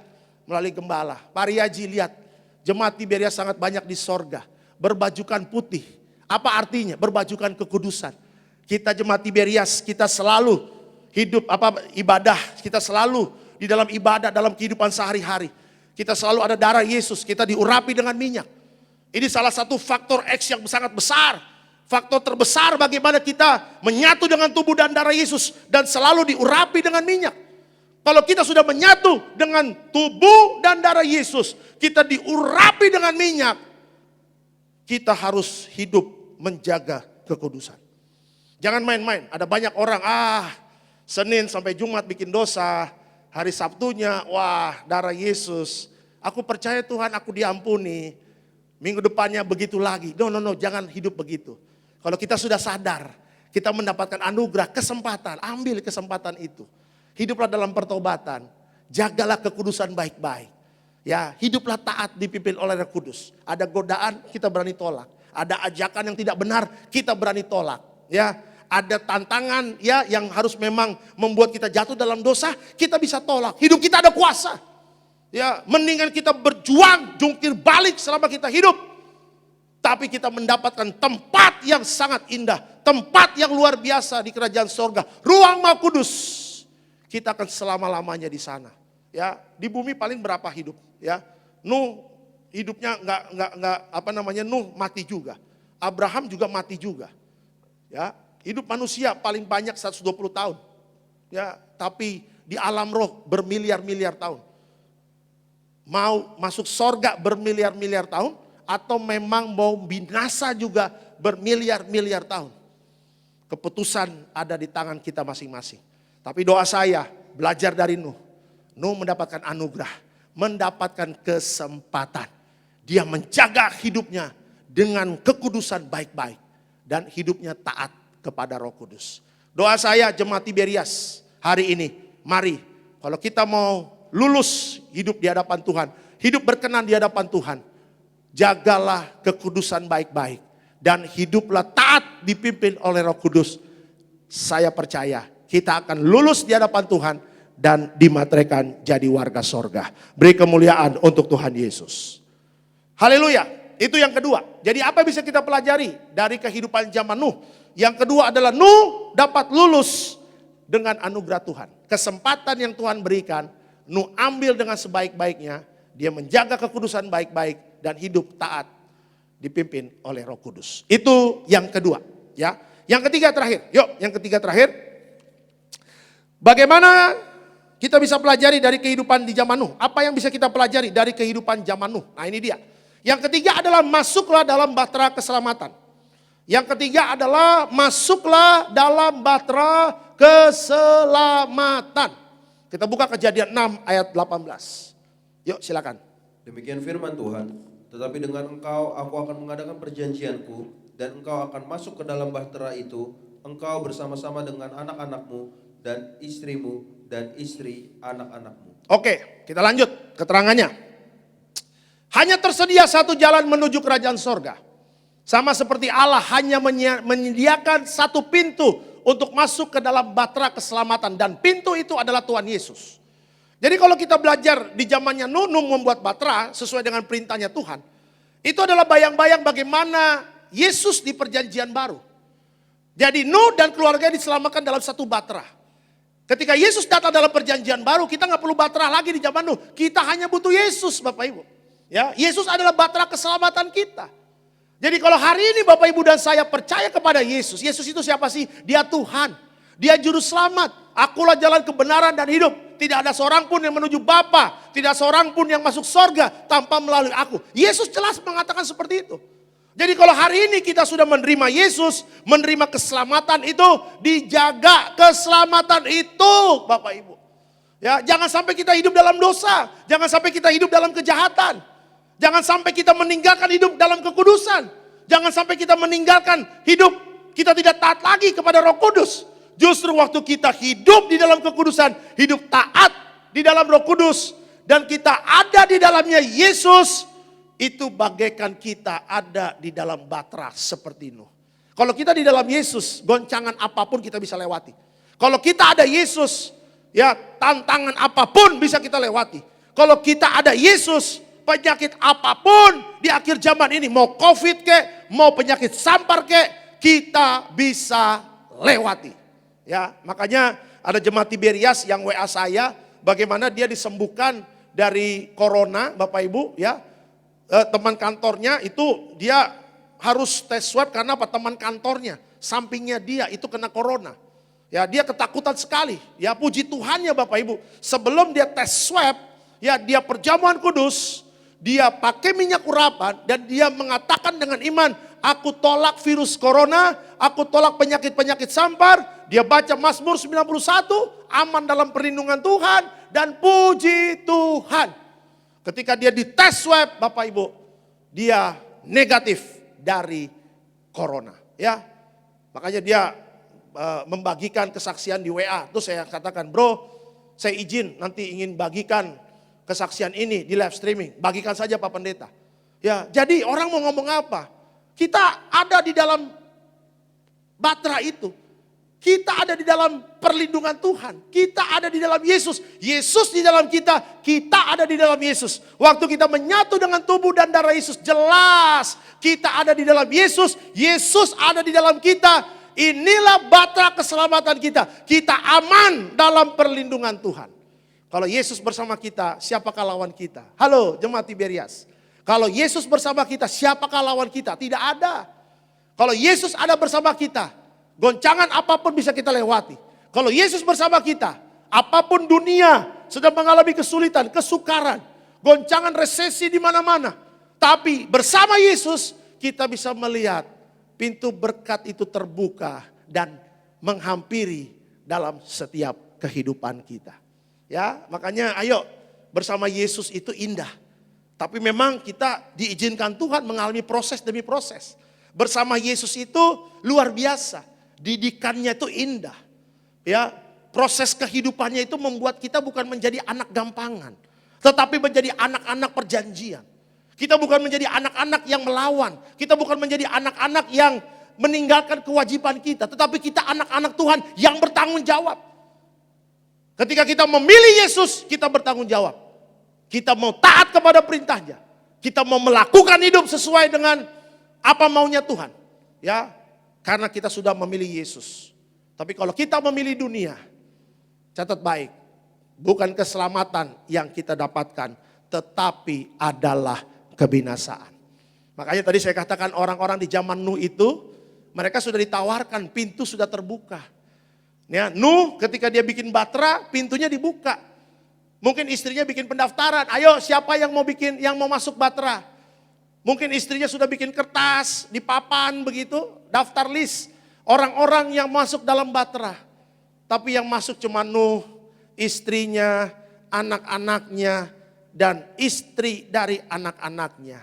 melalui gembala. Pak Riaji lihat, jemaat Tiberias sangat banyak di sorga, berbajukan putih. Apa artinya? Berbajukan kekudusan. Kita jemaat Tiberias, kita selalu hidup ibadah, kita selalu di dalam ibadah, dalam kehidupan sehari-hari. Kita selalu ada darah Yesus, kita diurapi dengan minyak. Ini salah satu faktor X yang sangat besar. Faktor terbesar bagaimana kita menyatu dengan tubuh dan darah Yesus dan selalu diurapi dengan minyak. Kalau kita sudah menyatu dengan tubuh dan darah Yesus, kita diurapi dengan minyak, kita harus hidup menjaga kekudusan. Jangan main-main, ada banyak orang, Senin sampai Jumat bikin dosa, hari Sabtunya, wah darah Yesus, aku percaya Tuhan aku diampuni, minggu depannya begitu lagi. No, jangan hidup begitu. Kalau kita sudah sadar, kita mendapatkan anugerah, kesempatan, ambil kesempatan itu. Hiduplah dalam pertobatan, jagalah kekudusan baik-baik. Ya, hiduplah taat dipimpin oleh Roh Kudus. Ada godaan, kita berani tolak. Ada ajakan yang tidak benar, kita berani tolak. Ya, ada tantangan ya yang harus memang membuat kita jatuh dalam dosa, kita bisa tolak. Hidup kita ada kuasa. Ya, mendingan kita berjuang, jungkir balik selama kita hidup. Tapi kita mendapatkan tempat yang sangat indah, tempat yang luar biasa di kerajaan sorga, ruang Maha Kudus. Kita akan selama-lamanya di sana. Ya, di bumi paling berapa hidup? Ya, Nuh hidupnya Nuh mati juga. Abraham juga mati juga. Ya, hidup manusia paling banyak 120 tahun. Ya, tapi di alam roh bermiliar-miliar tahun. Mau masuk sorga bermiliar-miliar tahun atau memang mau binasa juga bermiliar-miliar tahun. Keputusan ada di tangan kita masing-masing. Tapi doa saya belajar dari Nuh. Nuh mendapatkan anugerah, mendapatkan kesempatan. Dia menjaga hidupnya dengan kekudusan baik-baik. Dan hidupnya taat kepada Roh Kudus. Doa saya jemaat Tiberias hari ini, mari kalau kita mau lulus hidup di hadapan Tuhan, hidup berkenan di hadapan Tuhan, jagalah kekudusan baik-baik. Dan hiduplah taat dipimpin oleh Roh Kudus. Saya percaya kita akan lulus di hadapan Tuhan dan dimateraikan jadi warga sorga. Beri kemuliaan untuk Tuhan Yesus. Haleluya. Itu yang kedua. Jadi apa bisa kita pelajari dari kehidupan zaman Nuh? Yang kedua adalah Nuh dapat lulus dengan anugerah Tuhan. Kesempatan yang Tuhan berikan, Nuh ambil dengan sebaik-baiknya. Dia menjaga kekudusan baik-baik dan hidup taat dipimpin oleh Roh Kudus. Itu yang kedua. Ya. Yang ketiga terakhir. Yuk, yang ketiga terakhir. Bagaimana kita bisa pelajari dari kehidupan di zaman Nuh? Apa yang bisa kita pelajari dari kehidupan zaman Nuh? Nah ini dia. Yang ketiga adalah masuklah dalam bahtera keselamatan. Yang ketiga adalah masuklah dalam bahtera keselamatan. Kita buka Kejadian 6 ayat 18. Yuk silakan. Demikian firman Tuhan, tetapi dengan engkau aku akan mengadakan perjanjianku dan engkau akan masuk ke dalam bahtera itu, engkau bersama-sama dengan anak-anakmu dan istrimu dan istri anak-anakmu. Oke, kita lanjut keterangannya. Hanya tersedia satu jalan menuju kerajaan sorga. Sama seperti Allah hanya menyediakan satu pintu untuk masuk ke dalam bahtera keselamatan. Dan pintu itu adalah Tuhan Yesus. Jadi kalau kita belajar di zamannya Nuh membuat bahtera sesuai dengan perintahnya Tuhan. Itu adalah bayang-bayang bagaimana Yesus di perjanjian baru. Jadi Nuh dan keluarganya diselamatkan dalam satu bahtera. Ketika Yesus datang dalam perjanjian baru, kita nggak perlu bahtera lagi di zaman Nuh. Kita hanya butuh Yesus, Bapak Ibu. Ya, Yesus adalah bahtera keselamatan kita. Jadi kalau hari ini Bapak Ibu dan saya percaya kepada Yesus. Yesus itu siapa sih? Dia Tuhan. Dia juru selamat. Akulah jalan kebenaran dan hidup. Tidak ada seorang pun yang menuju Bapa. Tidak seorang pun yang masuk sorga tanpa melalui aku. Yesus jelas mengatakan seperti itu. Jadi kalau hari ini kita sudah menerima Yesus, menerima keselamatan itu, dijaga keselamatan itu Bapak Ibu. Ya, jangan sampai kita hidup dalam dosa, jangan sampai kita hidup dalam kejahatan. Jangan sampai kita meninggalkan hidup dalam kekudusan. Jangan sampai kita meninggalkan hidup kita tidak taat lagi kepada Roh Kudus. Justru waktu kita hidup di dalam kekudusan, hidup taat di dalam Roh Kudus, dan kita ada di dalamnya Yesus, itu bagaikan kita ada di dalam batra seperti Nuh. Kalau kita di dalam Yesus, goncangan apapun kita bisa lewati. Kalau kita ada Yesus, ya tantangan apapun bisa kita lewati. Kalau kita ada Yesus, penyakit apapun di akhir zaman ini, mau COVID kek, mau penyakit sampar kek, kita bisa lewati. Ya, makanya ada jemaat Tiberias yang WA saya, bagaimana dia disembuhkan dari corona, Bapak Ibu, ya. Teman kantornya itu dia harus tes swab karena apa? Teman kantornya, sampingnya dia itu kena corona. Ya, dia ketakutan sekali. Ya, puji Tuhan ya Bapak Ibu. Sebelum dia tes swab, ya dia perjamuan kudus, dia pakai minyak urapan dan dia mengatakan dengan iman, aku tolak virus corona, aku tolak penyakit-penyakit sampar. Dia baca Mazmur 91, aman dalam perlindungan Tuhan dan puji Tuhan. Ketika dia dites swab, Bapak Ibu, dia negatif dari corona. Ya, makanya dia membagikan kesaksian di WA. Terus saya katakan, bro, saya izin nanti ingin bagikan kesaksian ini di live streaming. Bagikan saja Pak Pendeta. Ya, jadi orang mau ngomong apa? Kita ada di dalam batra itu. Kita ada di dalam perlindungan Tuhan. Kita ada di dalam Yesus. Yesus di dalam kita. Kita ada di dalam Yesus. Waktu kita menyatu dengan tubuh dan darah Yesus. Jelas kita ada di dalam Yesus. Yesus ada di dalam kita. Inilah batra keselamatan kita. Kita aman dalam perlindungan Tuhan. Kalau Yesus bersama kita, siapakah lawan kita? Halo jemaat Tiberias. Kalau Yesus bersama kita, siapakah lawan kita? Tidak ada. Kalau Yesus ada bersama kita, goncangan apapun bisa kita lewati. Kalau Yesus bersama kita, apapun dunia sedang mengalami kesulitan, kesukaran, goncangan resesi di mana-mana. Tapi bersama Yesus kita bisa melihat pintu berkat itu terbuka dan menghampiri dalam setiap kehidupan kita. Ya, makanya ayo bersama Yesus itu indah. Tapi memang kita diizinkan Tuhan mengalami proses demi proses. Bersama Yesus itu luar biasa. Didikannya itu indah. Ya, proses kehidupannya itu membuat kita bukan menjadi anak gampangan, tetapi menjadi anak-anak perjanjian. Kita bukan menjadi anak-anak yang melawan, kita bukan menjadi anak-anak yang meninggalkan kewajiban kita, tetapi kita anak-anak Tuhan yang bertanggung jawab. Ketika kita memilih Yesus, kita bertanggung jawab. Kita mau taat kepada perintahnya. Kita mau melakukan hidup sesuai dengan apa maunya Tuhan. Ya, karena kita sudah memilih Yesus. Tapi kalau kita memilih dunia, catat baik, bukan keselamatan yang kita dapatkan, tetapi adalah kebinasaan. Makanya tadi saya katakan orang-orang di zaman Nuh itu, mereka sudah ditawarkan, pintu sudah terbuka. Ya, Nuh ketika dia bikin batra, pintunya dibuka. Mungkin istrinya bikin pendaftaran, ayo siapa yang mau masuk batra. Mungkin istrinya sudah bikin kertas di papan begitu, daftar list orang-orang yang masuk dalam batra. Tapi yang masuk cuma Nuh, istrinya, anak-anaknya, dan istri dari anak-anaknya.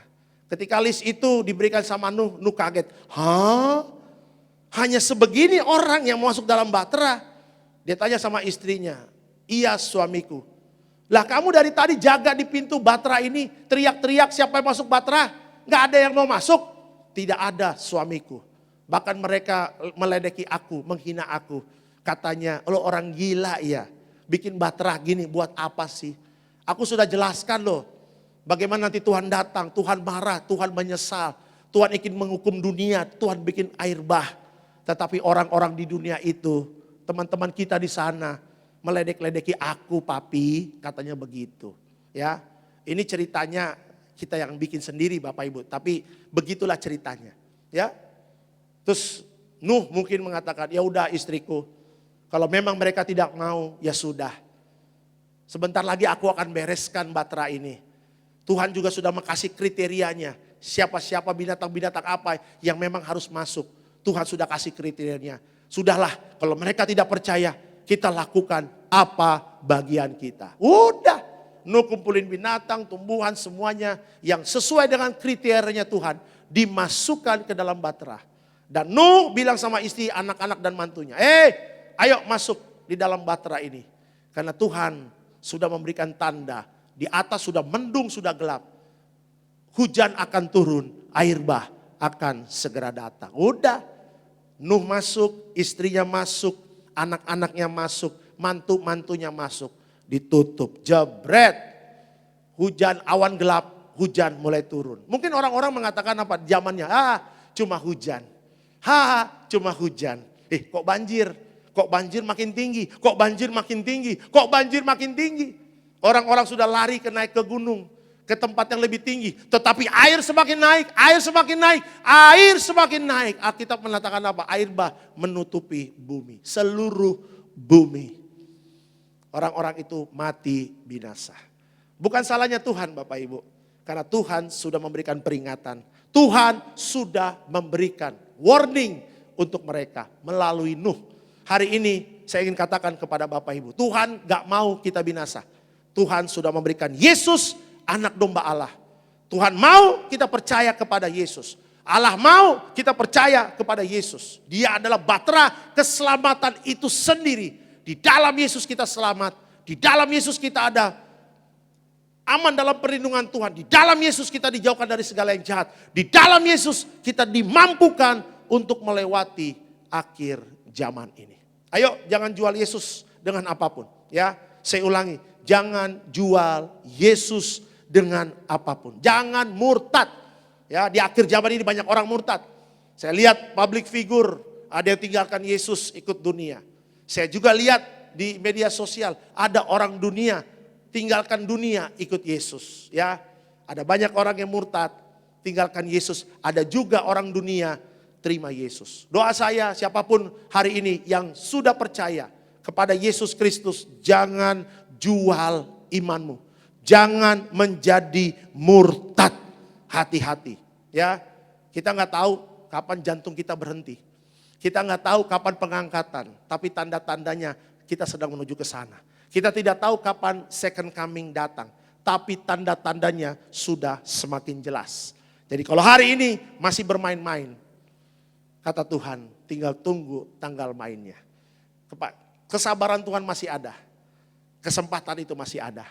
Ketika list itu diberikan sama Nuh, Nuh kaget. Hah? Hanya sebegini orang yang masuk dalam batra? Dia tanya sama istrinya, iya suamiku. Lah kamu dari tadi jaga di pintu batra ini, teriak-teriak siapa yang masuk batra? Gak ada yang mau masuk? Tidak ada suamiku. Bahkan mereka meledeki aku, menghina aku. Katanya, lo orang gila ya, bikin batra gini buat apa sih? Aku sudah jelaskan loh, bagaimana nanti Tuhan datang, Tuhan marah, Tuhan menyesal. Tuhan ingin menghukum dunia, Tuhan bikin air bah. Tetapi orang-orang di dunia itu, teman-teman kita di sana, meledek-ledeki aku papi, katanya begitu. Ya, ini ceritanya kita yang bikin sendiri Bapak Ibu, tapi begitulah ceritanya. Ya, terus Nuh mungkin mengatakan, ya udah istriku, kalau memang mereka tidak mau, ya sudah. Sebentar lagi aku akan bereskan batra ini. Tuhan juga sudah makasih kriterianya, siapa-siapa binatang-binatang apa yang memang harus masuk. Tuhan sudah kasih kriterianya. Sudahlah, kalau mereka tidak percaya, kita lakukan apa bagian kita. Udah, Nuh kumpulin binatang, tumbuhan, semuanya yang sesuai dengan kriterianya Tuhan dimasukkan ke dalam batra. Dan Nuh bilang sama istri, anak-anak dan mantunya, ayo masuk di dalam batra ini. Karena Tuhan sudah memberikan tanda Di atas sudah mendung, sudah gelap. Hujan akan turun, air bah akan segera datang. Udah, Nuh masuk, istrinya masuk, anak-anaknya masuk, mantu-mantunya masuk. Ditutup, jebret. Hujan, awan gelap, hujan mulai turun. Mungkin orang-orang mengatakan apa zamannya? Cuma hujan. Cuma hujan. Kok banjir? Kok banjir makin tinggi? Kok banjir makin tinggi? Kok banjir makin tinggi? Orang-orang sudah lari naik ke gunung, ke tempat yang lebih tinggi. Tetapi air semakin naik, air semakin naik, air semakin naik. Alkitab mengatakan apa? Air bah menutupi bumi, seluruh bumi. Orang-orang itu mati binasa. Bukan salahnya Tuhan Bapak Ibu. Karena Tuhan sudah memberikan peringatan. Tuhan sudah memberikan warning untuk mereka melalui Nuh. Hari ini saya ingin katakan kepada Bapak Ibu, Tuhan gak mau kita binasa. Tuhan sudah memberikan Yesus, anak domba Allah. Tuhan mau kita percaya kepada Yesus. Allah mau kita percaya kepada Yesus. Dia adalah bahtera keselamatan itu sendiri. Di dalam Yesus kita selamat. Di dalam Yesus kita ada aman dalam perlindungan Tuhan. Di dalam Yesus kita dijauhkan dari segala yang jahat. Di dalam Yesus kita dimampukan untuk melewati akhir zaman ini. Ayo jangan jual Yesus dengan apapun. Ya, saya ulangi, jangan jual Yesus dengan apapun. Jangan murtad. Ya, di akhir zaman ini banyak orang murtad. Saya lihat public figure, ada yang tinggalkan Yesus ikut dunia. Saya juga lihat di media sosial, ada orang dunia tinggalkan dunia ikut Yesus. Ya, ada banyak orang yang murtad tinggalkan Yesus. Ada juga orang dunia terima Yesus. Doa saya siapapun hari ini yang sudah percaya kepada Yesus Kristus, jangan jual imanmu. Jangan menjadi murtad. Hati-hati ya. Kita nggak tahu kapan jantung kita berhenti. Kita nggak tahu kapan pengangkatan. Tapi tanda-tandanya kita sedang menuju ke sana. Kita tidak tahu kapan second coming datang. Tapi tanda-tandanya sudah semakin jelas. Jadi kalau hari ini masih bermain-main, kata Tuhan, tinggal tunggu tanggal mainnya. Kesabaran Tuhan masih ada. Kesempatan itu masih ada.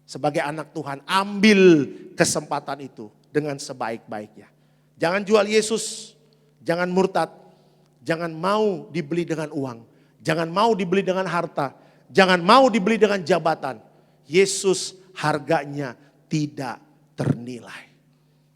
Sebagai anak Tuhan, ambil kesempatan itu dengan sebaik-baiknya. Jangan jual Yesus, jangan murtad, jangan mau dibeli dengan uang, jangan mau dibeli dengan harta, jangan mau dibeli dengan jabatan. Yesus harganya tidak ternilai.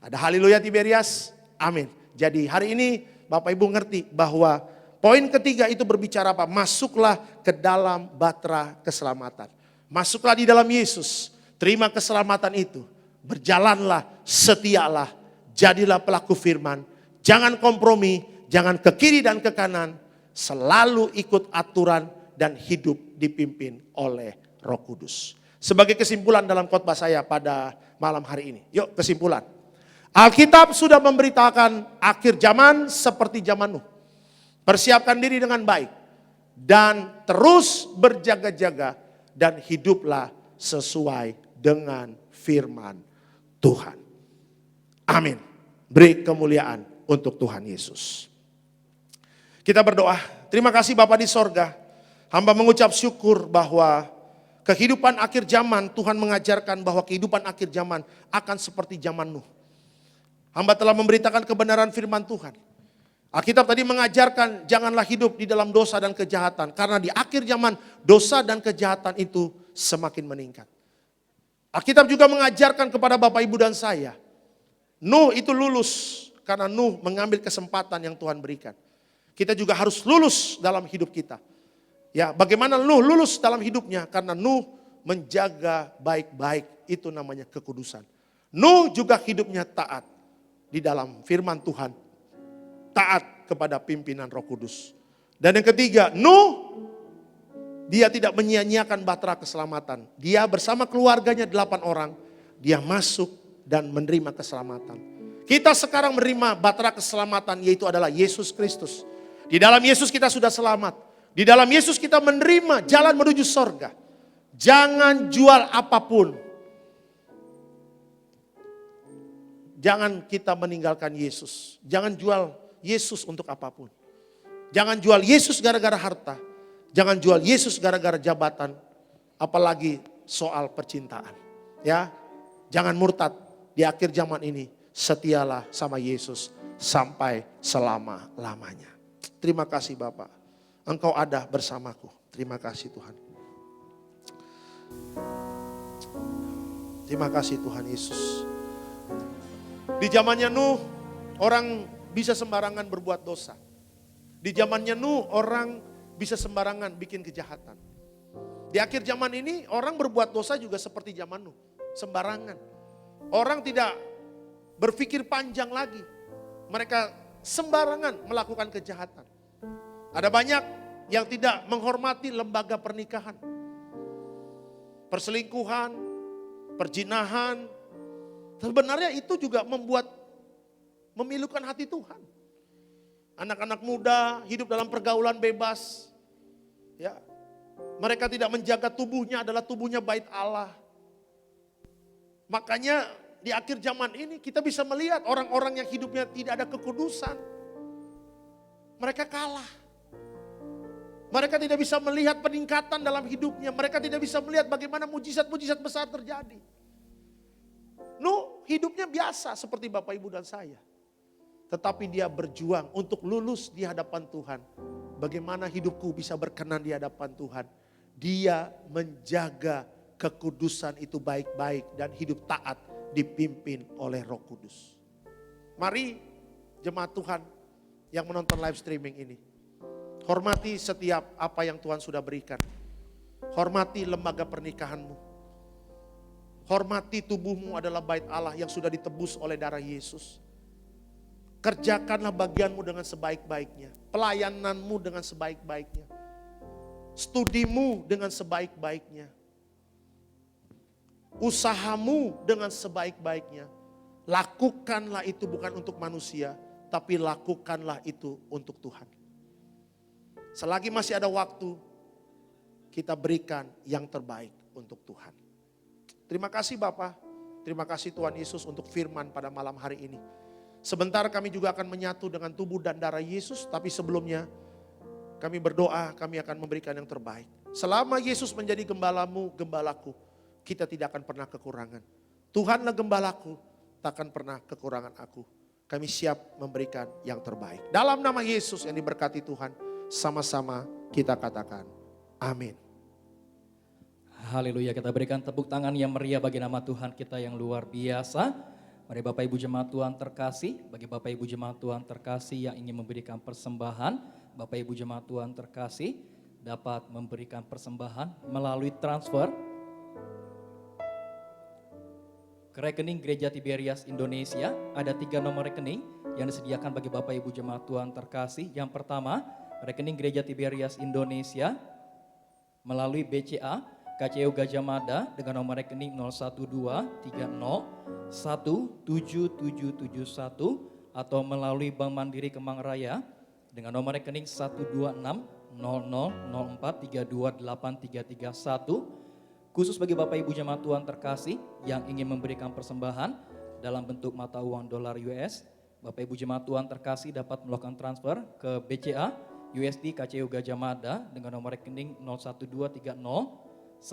Ada haleluya Tiberias? Amin. Jadi hari ini Bapak Ibu ngerti bahwa poin ketiga itu berbicara apa? Masuklah ke dalam bahtera keselamatan. Masuklah di dalam Yesus. Terima keselamatan itu. Berjalanlah, setialah, jadilah pelaku firman. Jangan kompromi, jangan ke kiri dan ke kanan. Selalu ikut aturan dan hidup dipimpin oleh Roh Kudus. Sebagai kesimpulan dalam khotbah saya pada malam hari ini. Yuk kesimpulan. Alkitab sudah memberitakan akhir zaman seperti zaman Nuh. Persiapkan diri dengan baik. Dan terus berjaga-jaga. Dan hiduplah sesuai dengan firman Tuhan. Amin. Beri kemuliaan untuk Tuhan Yesus. Kita berdoa. Terima kasih Bapa di sorga. Hamba mengucap syukur bahwa kehidupan akhir zaman Tuhan mengajarkan bahwa kehidupan akhir zaman akan seperti zaman Nuh. Hamba telah memberitakan kebenaran firman Tuhan. Alkitab tadi mengajarkan janganlah hidup di dalam dosa dan kejahatan. Karena di akhir zaman dosa dan kejahatan itu semakin meningkat. Alkitab juga mengajarkan kepada Bapak Ibu dan saya. Nuh itu lulus karena Nuh mengambil kesempatan yang Tuhan berikan. Kita juga harus lulus dalam hidup kita. Ya, bagaimana Nuh lulus dalam hidupnya? Karena Nuh menjaga baik-baik, itu namanya kekudusan. Nuh juga hidupnya taat di dalam firman Tuhan, taat kepada pimpinan Roh Kudus. Dan yang ketiga, Nuh dia tidak menyia-nyiakan bahtera keselamatan. Dia bersama keluarganya 8 orang, dia masuk dan menerima keselamatan. Kita sekarang menerima bahtera keselamatan, yaitu adalah Yesus Kristus. Di dalam Yesus kita sudah selamat. Di dalam Yesus kita menerima jalan menuju sorga. Jangan jual apapun. Jangan kita meninggalkan Yesus. Jangan jual Yesus untuk apapun. Jangan jual Yesus gara-gara harta. Jangan jual Yesus gara-gara jabatan. Apalagi soal percintaan. Ya, jangan murtad di akhir zaman ini. Setialah sama Yesus sampai selama-lamanya. Terima kasih Bapak. Engkau ada bersamaku. Terima kasih Tuhan. Terima kasih Tuhan Yesus. Di zamannya Nuh, orang bisa sembarangan berbuat dosa. Di zamannya Nuh, orang bisa sembarangan bikin kejahatan. Di akhir zaman ini, orang berbuat dosa juga seperti zaman Nuh. Sembarangan. Orang tidak berpikir panjang lagi. Mereka sembarangan melakukan kejahatan. Ada banyak yang tidak menghormati lembaga pernikahan. Perselingkuhan, perjinahan. Sebenarnya itu juga memilukan hati Tuhan. Anak-anak muda hidup dalam pergaulan bebas. Ya, mereka tidak menjaga tubuhnya adalah tubuhnya bait Allah. Makanya di akhir zaman ini kita bisa melihat orang-orang yang hidupnya tidak ada kekudusan. Mereka kalah. Mereka tidak bisa melihat peningkatan dalam hidupnya. Mereka tidak bisa melihat bagaimana mujizat-mujizat besar terjadi. Nuh hidupnya biasa seperti Bapak Ibu dan saya. Tetapi dia berjuang untuk lulus di hadapan Tuhan. Bagaimana hidupku bisa berkenan di hadapan Tuhan. Dia menjaga kekudusan itu baik-baik dan hidup taat dipimpin oleh Roh Kudus. Mari jemaat Tuhan yang menonton live streaming ini. Hormati setiap apa yang Tuhan sudah berikan. Hormati lembaga pernikahanmu. Hormati tubuhmu adalah bait Allah yang sudah ditebus oleh darah Yesus. Kerjakanlah bagianmu dengan sebaik-baiknya. Pelayananmu dengan sebaik-baiknya. Studimu dengan sebaik-baiknya. Usahamu dengan sebaik-baiknya. Lakukanlah itu bukan untuk manusia, tapi lakukanlah itu untuk Tuhan. Selagi masih ada waktu, kita berikan yang terbaik untuk Tuhan. Terima kasih Bapak, terima kasih Tuhan Yesus untuk firman pada malam hari ini. Sebentar kami juga akan menyatu dengan tubuh dan darah Yesus, tapi sebelumnya kami berdoa, kami akan memberikan yang terbaik. Selama Yesus menjadi gembalamu, gembalaku, kita tidak akan pernah kekurangan. Tuhanlah gembalaku, tak akan pernah kekurangan aku. Kami siap memberikan yang terbaik. Dalam nama Yesus yang diberkati Tuhan, sama-sama kita katakan amin. Haleluya, kita berikan tepuk tangan yang meriah bagi nama Tuhan kita yang luar biasa. Mari Bapak Ibu jemaat Tuhan terkasih, bagi Bapak Ibu jemaat Tuhan terkasih yang ingin memberikan persembahan, Bapak Ibu jemaat Tuhan terkasih dapat memberikan persembahan melalui transfer ke rekening Gereja Tiberias Indonesia. Ada 3 nomor rekening yang disediakan bagi Bapak Ibu jemaat Tuhan terkasih. Yang pertama, rekening Gereja Tiberias Indonesia melalui BCA KCU Gajah Mada dengan nomor rekening 01230177771 atau melalui Bank Mandiri Kemang Raya dengan nomor rekening 1260004328331. Khusus bagi Bapak Ibu jemaat Tuhan terkasih yang ingin memberikan persembahan dalam bentuk mata uang dolar US, Bapak Ibu jemaat Tuhan terkasih dapat melakukan transfer ke BCA USD KCU Gajah Mada dengan nomor rekening 01230183227.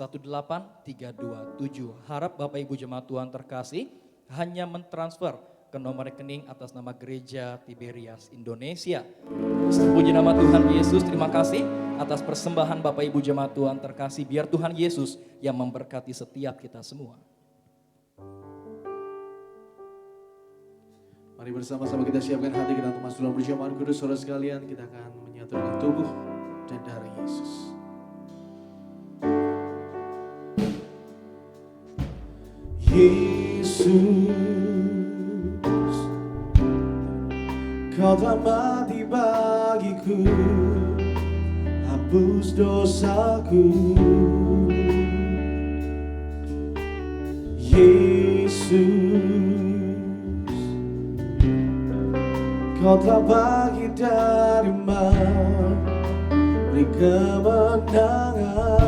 Harap Bapak Ibu jemaat Tuhan terkasih hanya mentransfer ke nomor rekening atas nama Gereja Tiberias Indonesia. Puji nama Tuhan Yesus, terima kasih atas persembahan Bapak Ibu jemaat Tuhan terkasih. Biar Tuhan Yesus yang memberkati setiap kita semua. Mari bersama-sama kita siapkan hati kita untuk masuk dalam perjamuan kudus. Saudara sekalian, kita akan menyatu dengan tubuh dan darah Yesus. Yesus, Kau telah mati bagiku, hapus dosaku. Yesus, Kau telah bagi darima, beri kemenangan.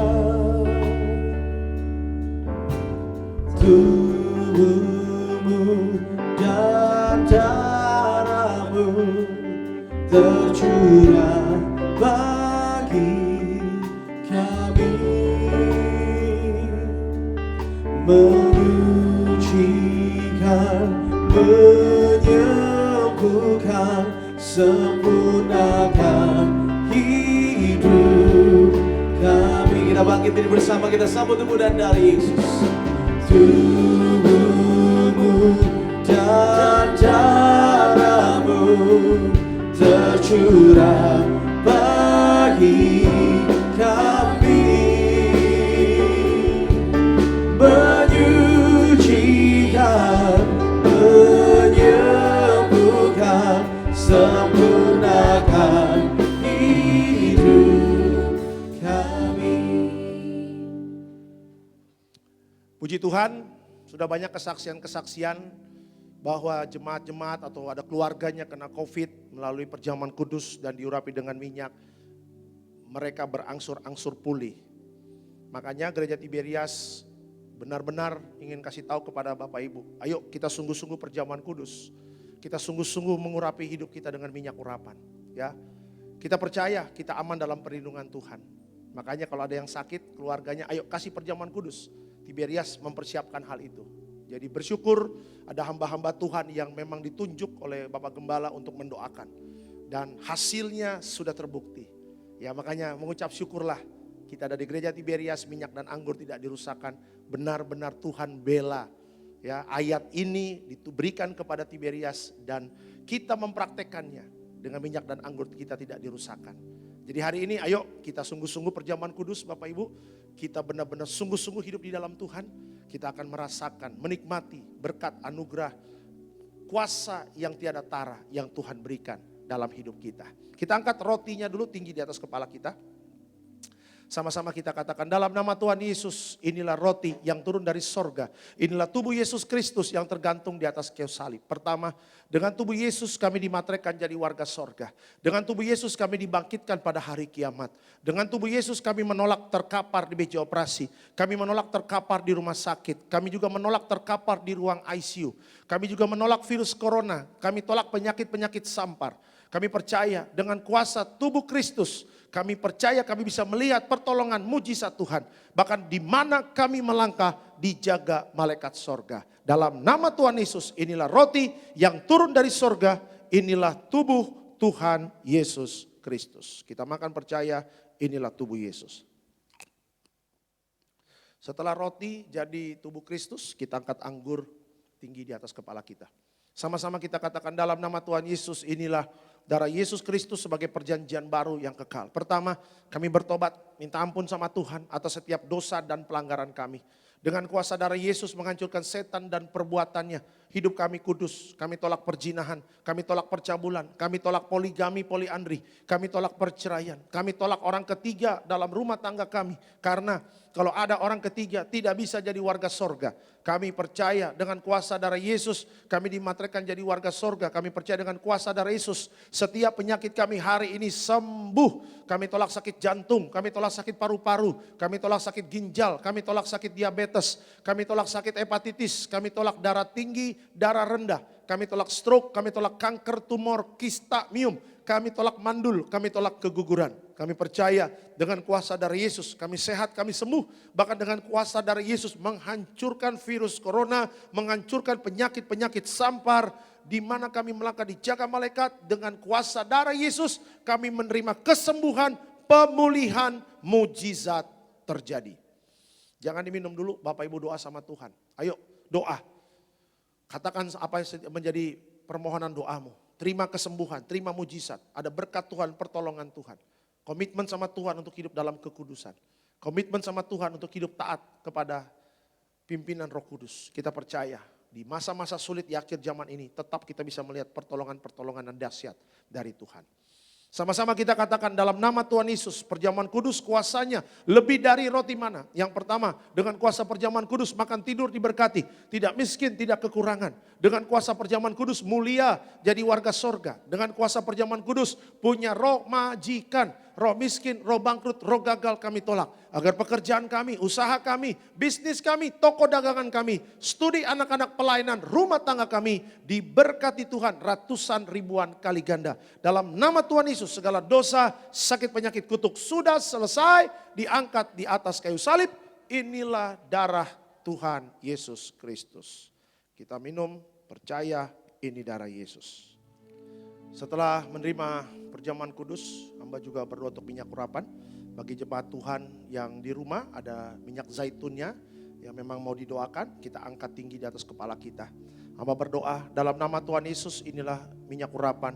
Tubuhmu dan darahmu tercurah bagi kami. bukan sempurnakan hidup kami. Kita bangkit ini bersama, kita sambut tubuh dan darah Yesus. Tubuhmu dan darahmu tercurah bagi kami, menyucikan, menyembuhkan, sempurnakan hidup kami. Puji Tuhan, sudah banyak kesaksian-kesaksian bahwa jemaat-jemaat atau ada keluarganya kena COVID melalui perjamuan kudus dan diurapi dengan minyak. Mereka berangsur-angsur pulih. Makanya Gereja Tiberias benar-benar ingin kasih tahu kepada Bapak Ibu, ayo kita sungguh-sungguh perjamuan kudus. Kita sungguh-sungguh mengurapi hidup kita dengan minyak urapan. Ya, kita percaya kita aman dalam perlindungan Tuhan. Makanya kalau ada yang sakit, keluarganya ayo kasih perjamuan kudus. Tiberias mempersiapkan hal itu. Jadi bersyukur ada hamba-hamba Tuhan yang memang ditunjuk oleh Bapak Gembala untuk mendoakan. Dan hasilnya sudah terbukti. Ya makanya mengucap syukurlah kita dari Gereja Tiberias, minyak dan anggur tidak dirusakkan. Benar-benar Tuhan bela. Ya, ayat ini diberikan kepada Tiberias dan kita mempraktekannya dengan minyak dan anggur kita tidak dirusakkan. Jadi hari ini ayo kita sungguh-sungguh perjamuan kudus Bapak Ibu. Kita benar-benar sungguh-sungguh hidup di dalam Tuhan. Kita akan merasakan, menikmati berkat anugerah, kuasa yang tiada tara yang Tuhan berikan dalam hidup kita. Kita angkat rotinya dulu tinggi di atas kepala kita. Sama-sama kita katakan dalam nama Tuhan Yesus, inilah roti yang turun dari sorga. Inilah tubuh Yesus Kristus yang tergantung di atas kayu salib. Pertama, dengan tubuh Yesus kami dimateraikan jadi warga sorga. Dengan tubuh Yesus kami dibangkitkan pada hari kiamat. Dengan tubuh Yesus kami menolak terkapar di meja operasi. Kami menolak terkapar di rumah sakit. Kami juga menolak terkapar di ruang ICU. Kami juga menolak virus corona. Kami tolak penyakit-penyakit sampar. Kami percaya dengan kuasa tubuh Kristus, kami percaya kami bisa melihat pertolongan mujizat Tuhan. Bahkan di mana kami melangkah dijaga malaikat sorga. Dalam nama Tuhan Yesus, inilah roti yang turun dari sorga. Inilah tubuh Tuhan Yesus Kristus. Kita makan percaya inilah tubuh Yesus. Setelah roti jadi tubuh Kristus, kita angkat anggur tinggi di atas kepala kita. Sama-sama kita katakan dalam nama Tuhan Yesus, inilah darah Yesus Kristus sebagai perjanjian baru yang kekal. Pertama, kami bertobat, minta ampun sama Tuhan atas setiap dosa dan pelanggaran kami. Dengan kuasa darah Yesus menghancurkan setan dan perbuatannya. Hidup kami kudus, kami tolak perzinahan, kami tolak percabulan, kami tolak poligami, poliandri, kami tolak perceraian, kami tolak orang ketiga dalam rumah tangga kami. Karena kalau ada orang ketiga tidak bisa jadi warga sorga. Kami percaya dengan kuasa darah Yesus kami dimateraikan jadi warga sorga. Kami percaya dengan kuasa darah Yesus setiap penyakit kami hari ini sembuh. Kami tolak sakit jantung, kami tolak sakit paru-paru, kami tolak sakit ginjal, kami tolak sakit diabetes, kami tolak sakit hepatitis, kami tolak darah tinggi, darah rendah, kami tolak stroke, kami tolak kanker, tumor, kista, miom, kami tolak mandul, kami tolak keguguran. Kami percaya dengan kuasa darah Yesus kami sehat, kami sembuh. Bahkan dengan kuasa darah Yesus menghancurkan virus corona, menghancurkan penyakit-penyakit sampar. Di mana kami melangkah dijaga malaikat, dengan kuasa darah Yesus kami menerima kesembuhan, pemulihan, mujizat terjadi. Jangan diminum dulu, Bapak Ibu doa sama Tuhan. Ayo doa. Katakan apa yang menjadi permohonan doamu. Terima kesembuhan, terima mujizat. Ada berkat Tuhan, pertolongan Tuhan. Komitmen sama Tuhan untuk hidup dalam kekudusan. Komitmen sama Tuhan untuk hidup taat kepada pimpinan Roh Kudus. Kita percaya di masa-masa sulit di akhir zaman ini tetap kita bisa melihat pertolongan-pertolongan dan dahsyat dari Tuhan. Sama-sama kita katakan dalam nama Tuhan Yesus, perjamuan kudus kuasanya lebih dari roti mana. Yang pertama, dengan kuasa perjamuan kudus makan tidur diberkati, tidak miskin, tidak kekurangan. Dengan kuasa perjamuan kudus mulia jadi warga sorga. Dengan kuasa perjamuan kudus punya roh majikan, roh miskin, roh bangkrut, roh gagal kami tolak. Agar pekerjaan kami, usaha kami, bisnis kami, toko dagangan kami, studi anak-anak pelayanan, rumah tangga kami diberkati Tuhan ratusan ribuan kali ganda. Dalam nama Tuhan Yesus segala dosa, sakit, penyakit, kutuk sudah selesai diangkat di atas kayu salib. Inilah darah Tuhan Yesus Kristus. Kita minum, percaya ini darah Yesus. Setelah menerima perjamuan kudus, hamba juga berdoa untuk minyak urapan. Bagi jemaat Tuhan yang di rumah ada minyak zaitunnya yang memang mau didoakan, kita angkat tinggi di atas kepala kita. Hamba berdoa dalam nama Tuhan Yesus, inilah minyak urapan.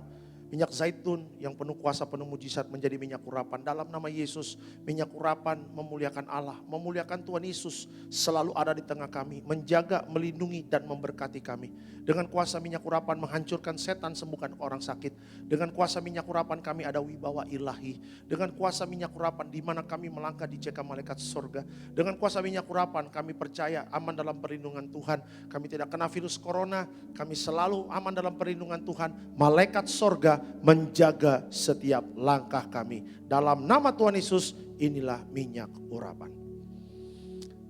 Minyak zaitun yang penuh kuasa, penuh mujizat menjadi minyak urapan. Dalam nama Yesus, minyak urapan memuliakan Allah, memuliakan Tuhan Yesus selalu ada di tengah kami, menjaga, melindungi dan memberkati kami. Dengan kuasa minyak urapan menghancurkan setan, sembuhkan orang sakit. Dengan kuasa minyak urapan kami ada wibawa ilahi. Dengan kuasa minyak urapan di mana kami melangkah dicekam malaikat surga. Dengan kuasa minyak urapan kami percaya aman dalam perlindungan Tuhan. Kami tidak kena virus corona, kami selalu aman dalam perlindungan Tuhan. Malaikat surga menjaga setiap langkah kami. Dalam nama Tuhan Yesus, inilah minyak urapan.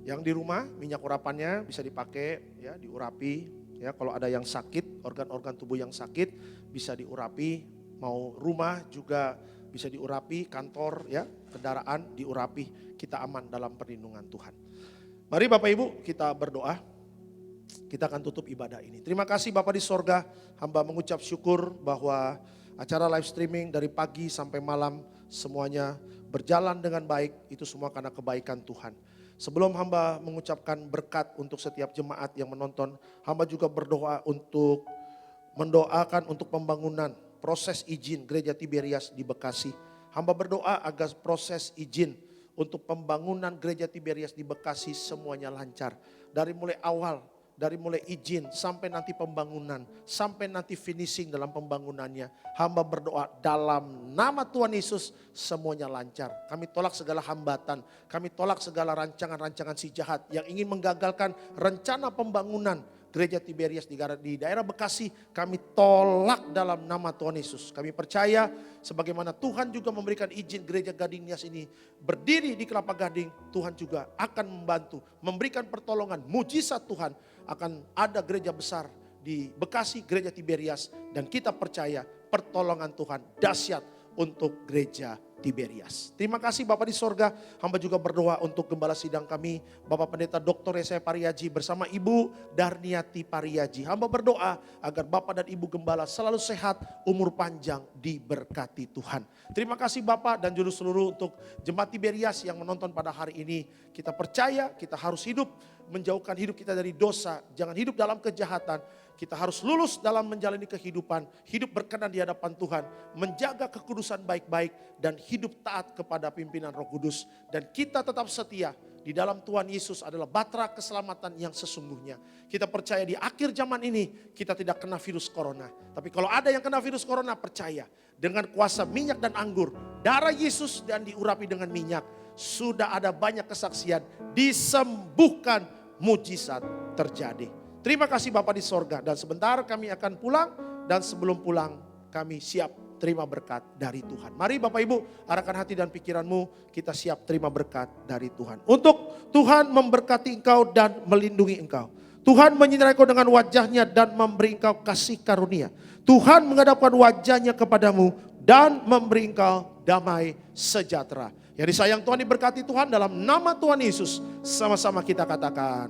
Yang di rumah, minyak urapannya bisa dipakai ya, diurapi ya. Kalau ada yang sakit, organ-organ tubuh yang sakit bisa diurapi. Mau rumah juga bisa diurapi, kantor ya, kendaraan diurapi. Kita aman dalam perlindungan Tuhan. Mari Bapak Ibu kita berdoa. Kita akan tutup ibadah ini. Terima kasih Bapak di sorga, hamba mengucap syukur bahwa acara live streaming dari pagi sampai malam semuanya berjalan dengan baik. Itu semua karena kebaikan Tuhan. Sebelum hamba mengucapkan berkat untuk setiap jemaat yang menonton, hamba juga berdoa untuk mendoakan untuk pembangunan proses izin Gereja Tiberias di Bekasi. Hamba berdoa agar proses izin untuk pembangunan Gereja Tiberias di Bekasi semuanya lancar. Dari mulai awal, dari mulai izin sampai nanti pembangunan, sampai nanti finishing dalam pembangunannya. Hamba berdoa dalam nama Tuhan Yesus semuanya lancar. Kami tolak segala hambatan, kami tolak segala rancangan-rancangan si jahat yang ingin menggagalkan rencana pembangunan Gereja Tiberias di daerah Bekasi. Kami tolak dalam nama Tuhan Yesus. Kami percaya sebagaimana Tuhan juga memberikan izin Gereja Gading Nias ini berdiri di Kelapa Gading, Tuhan juga akan membantu, memberikan pertolongan, mujizat Tuhan. Akan ada gereja besar di Bekasi, Gereja Tiberias, dan kita percaya pertolongan Tuhan dahsyat untuk Gereja Tiberias. Terima kasih Bapak di sorga. Hamba juga berdoa untuk gembala sidang kami, Bapak Pendeta Dr. Yesaya Pariaji bersama Ibu Darniati Pariaji. Hamba berdoa agar Bapak dan Ibu Gembala selalu sehat, umur panjang, diberkati Tuhan. Terima kasih Bapak dan juru seluruh untuk Jemaat Tiberias yang menonton pada hari ini. Kita percaya kita harus hidup, menjauhkan hidup kita dari dosa, jangan hidup dalam kejahatan. Kita harus lulus dalam menjalani kehidupan, hidup berkenan di hadapan Tuhan, menjaga kekudusan baik-baik dan hidup taat kepada pimpinan Roh Kudus. Dan kita tetap setia di dalam Tuhan Yesus adalah batra keselamatan yang sesungguhnya. Kita percaya di akhir zaman ini kita tidak kena virus corona. Tapi kalau ada yang kena virus corona, percaya dengan kuasa minyak dan anggur, darah Yesus dan diurapi dengan minyak, sudah ada banyak kesaksian, disembuhkan, mujizat terjadi. Terima kasih Bapak di sorga, dan sebentar kami akan pulang, dan sebelum pulang kami siap terima berkat dari Tuhan. Mari Bapak Ibu arahkan hati dan pikiranmu, kita siap terima berkat dari Tuhan. Untuk Tuhan memberkati engkau dan melindungi engkau. Tuhan menyinari engkau dengan wajahnya dan memberi engkau kasih karunia. Tuhan menghadapkan wajahnya kepadamu dan memberi engkau damai sejahtera. Yang disayang Tuhan diberkati Tuhan dalam nama Tuhan Yesus. Sama-sama kita katakan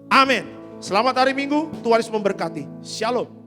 amin. Selamat hari Minggu, Tuhan Yesus memberkati. Shalom.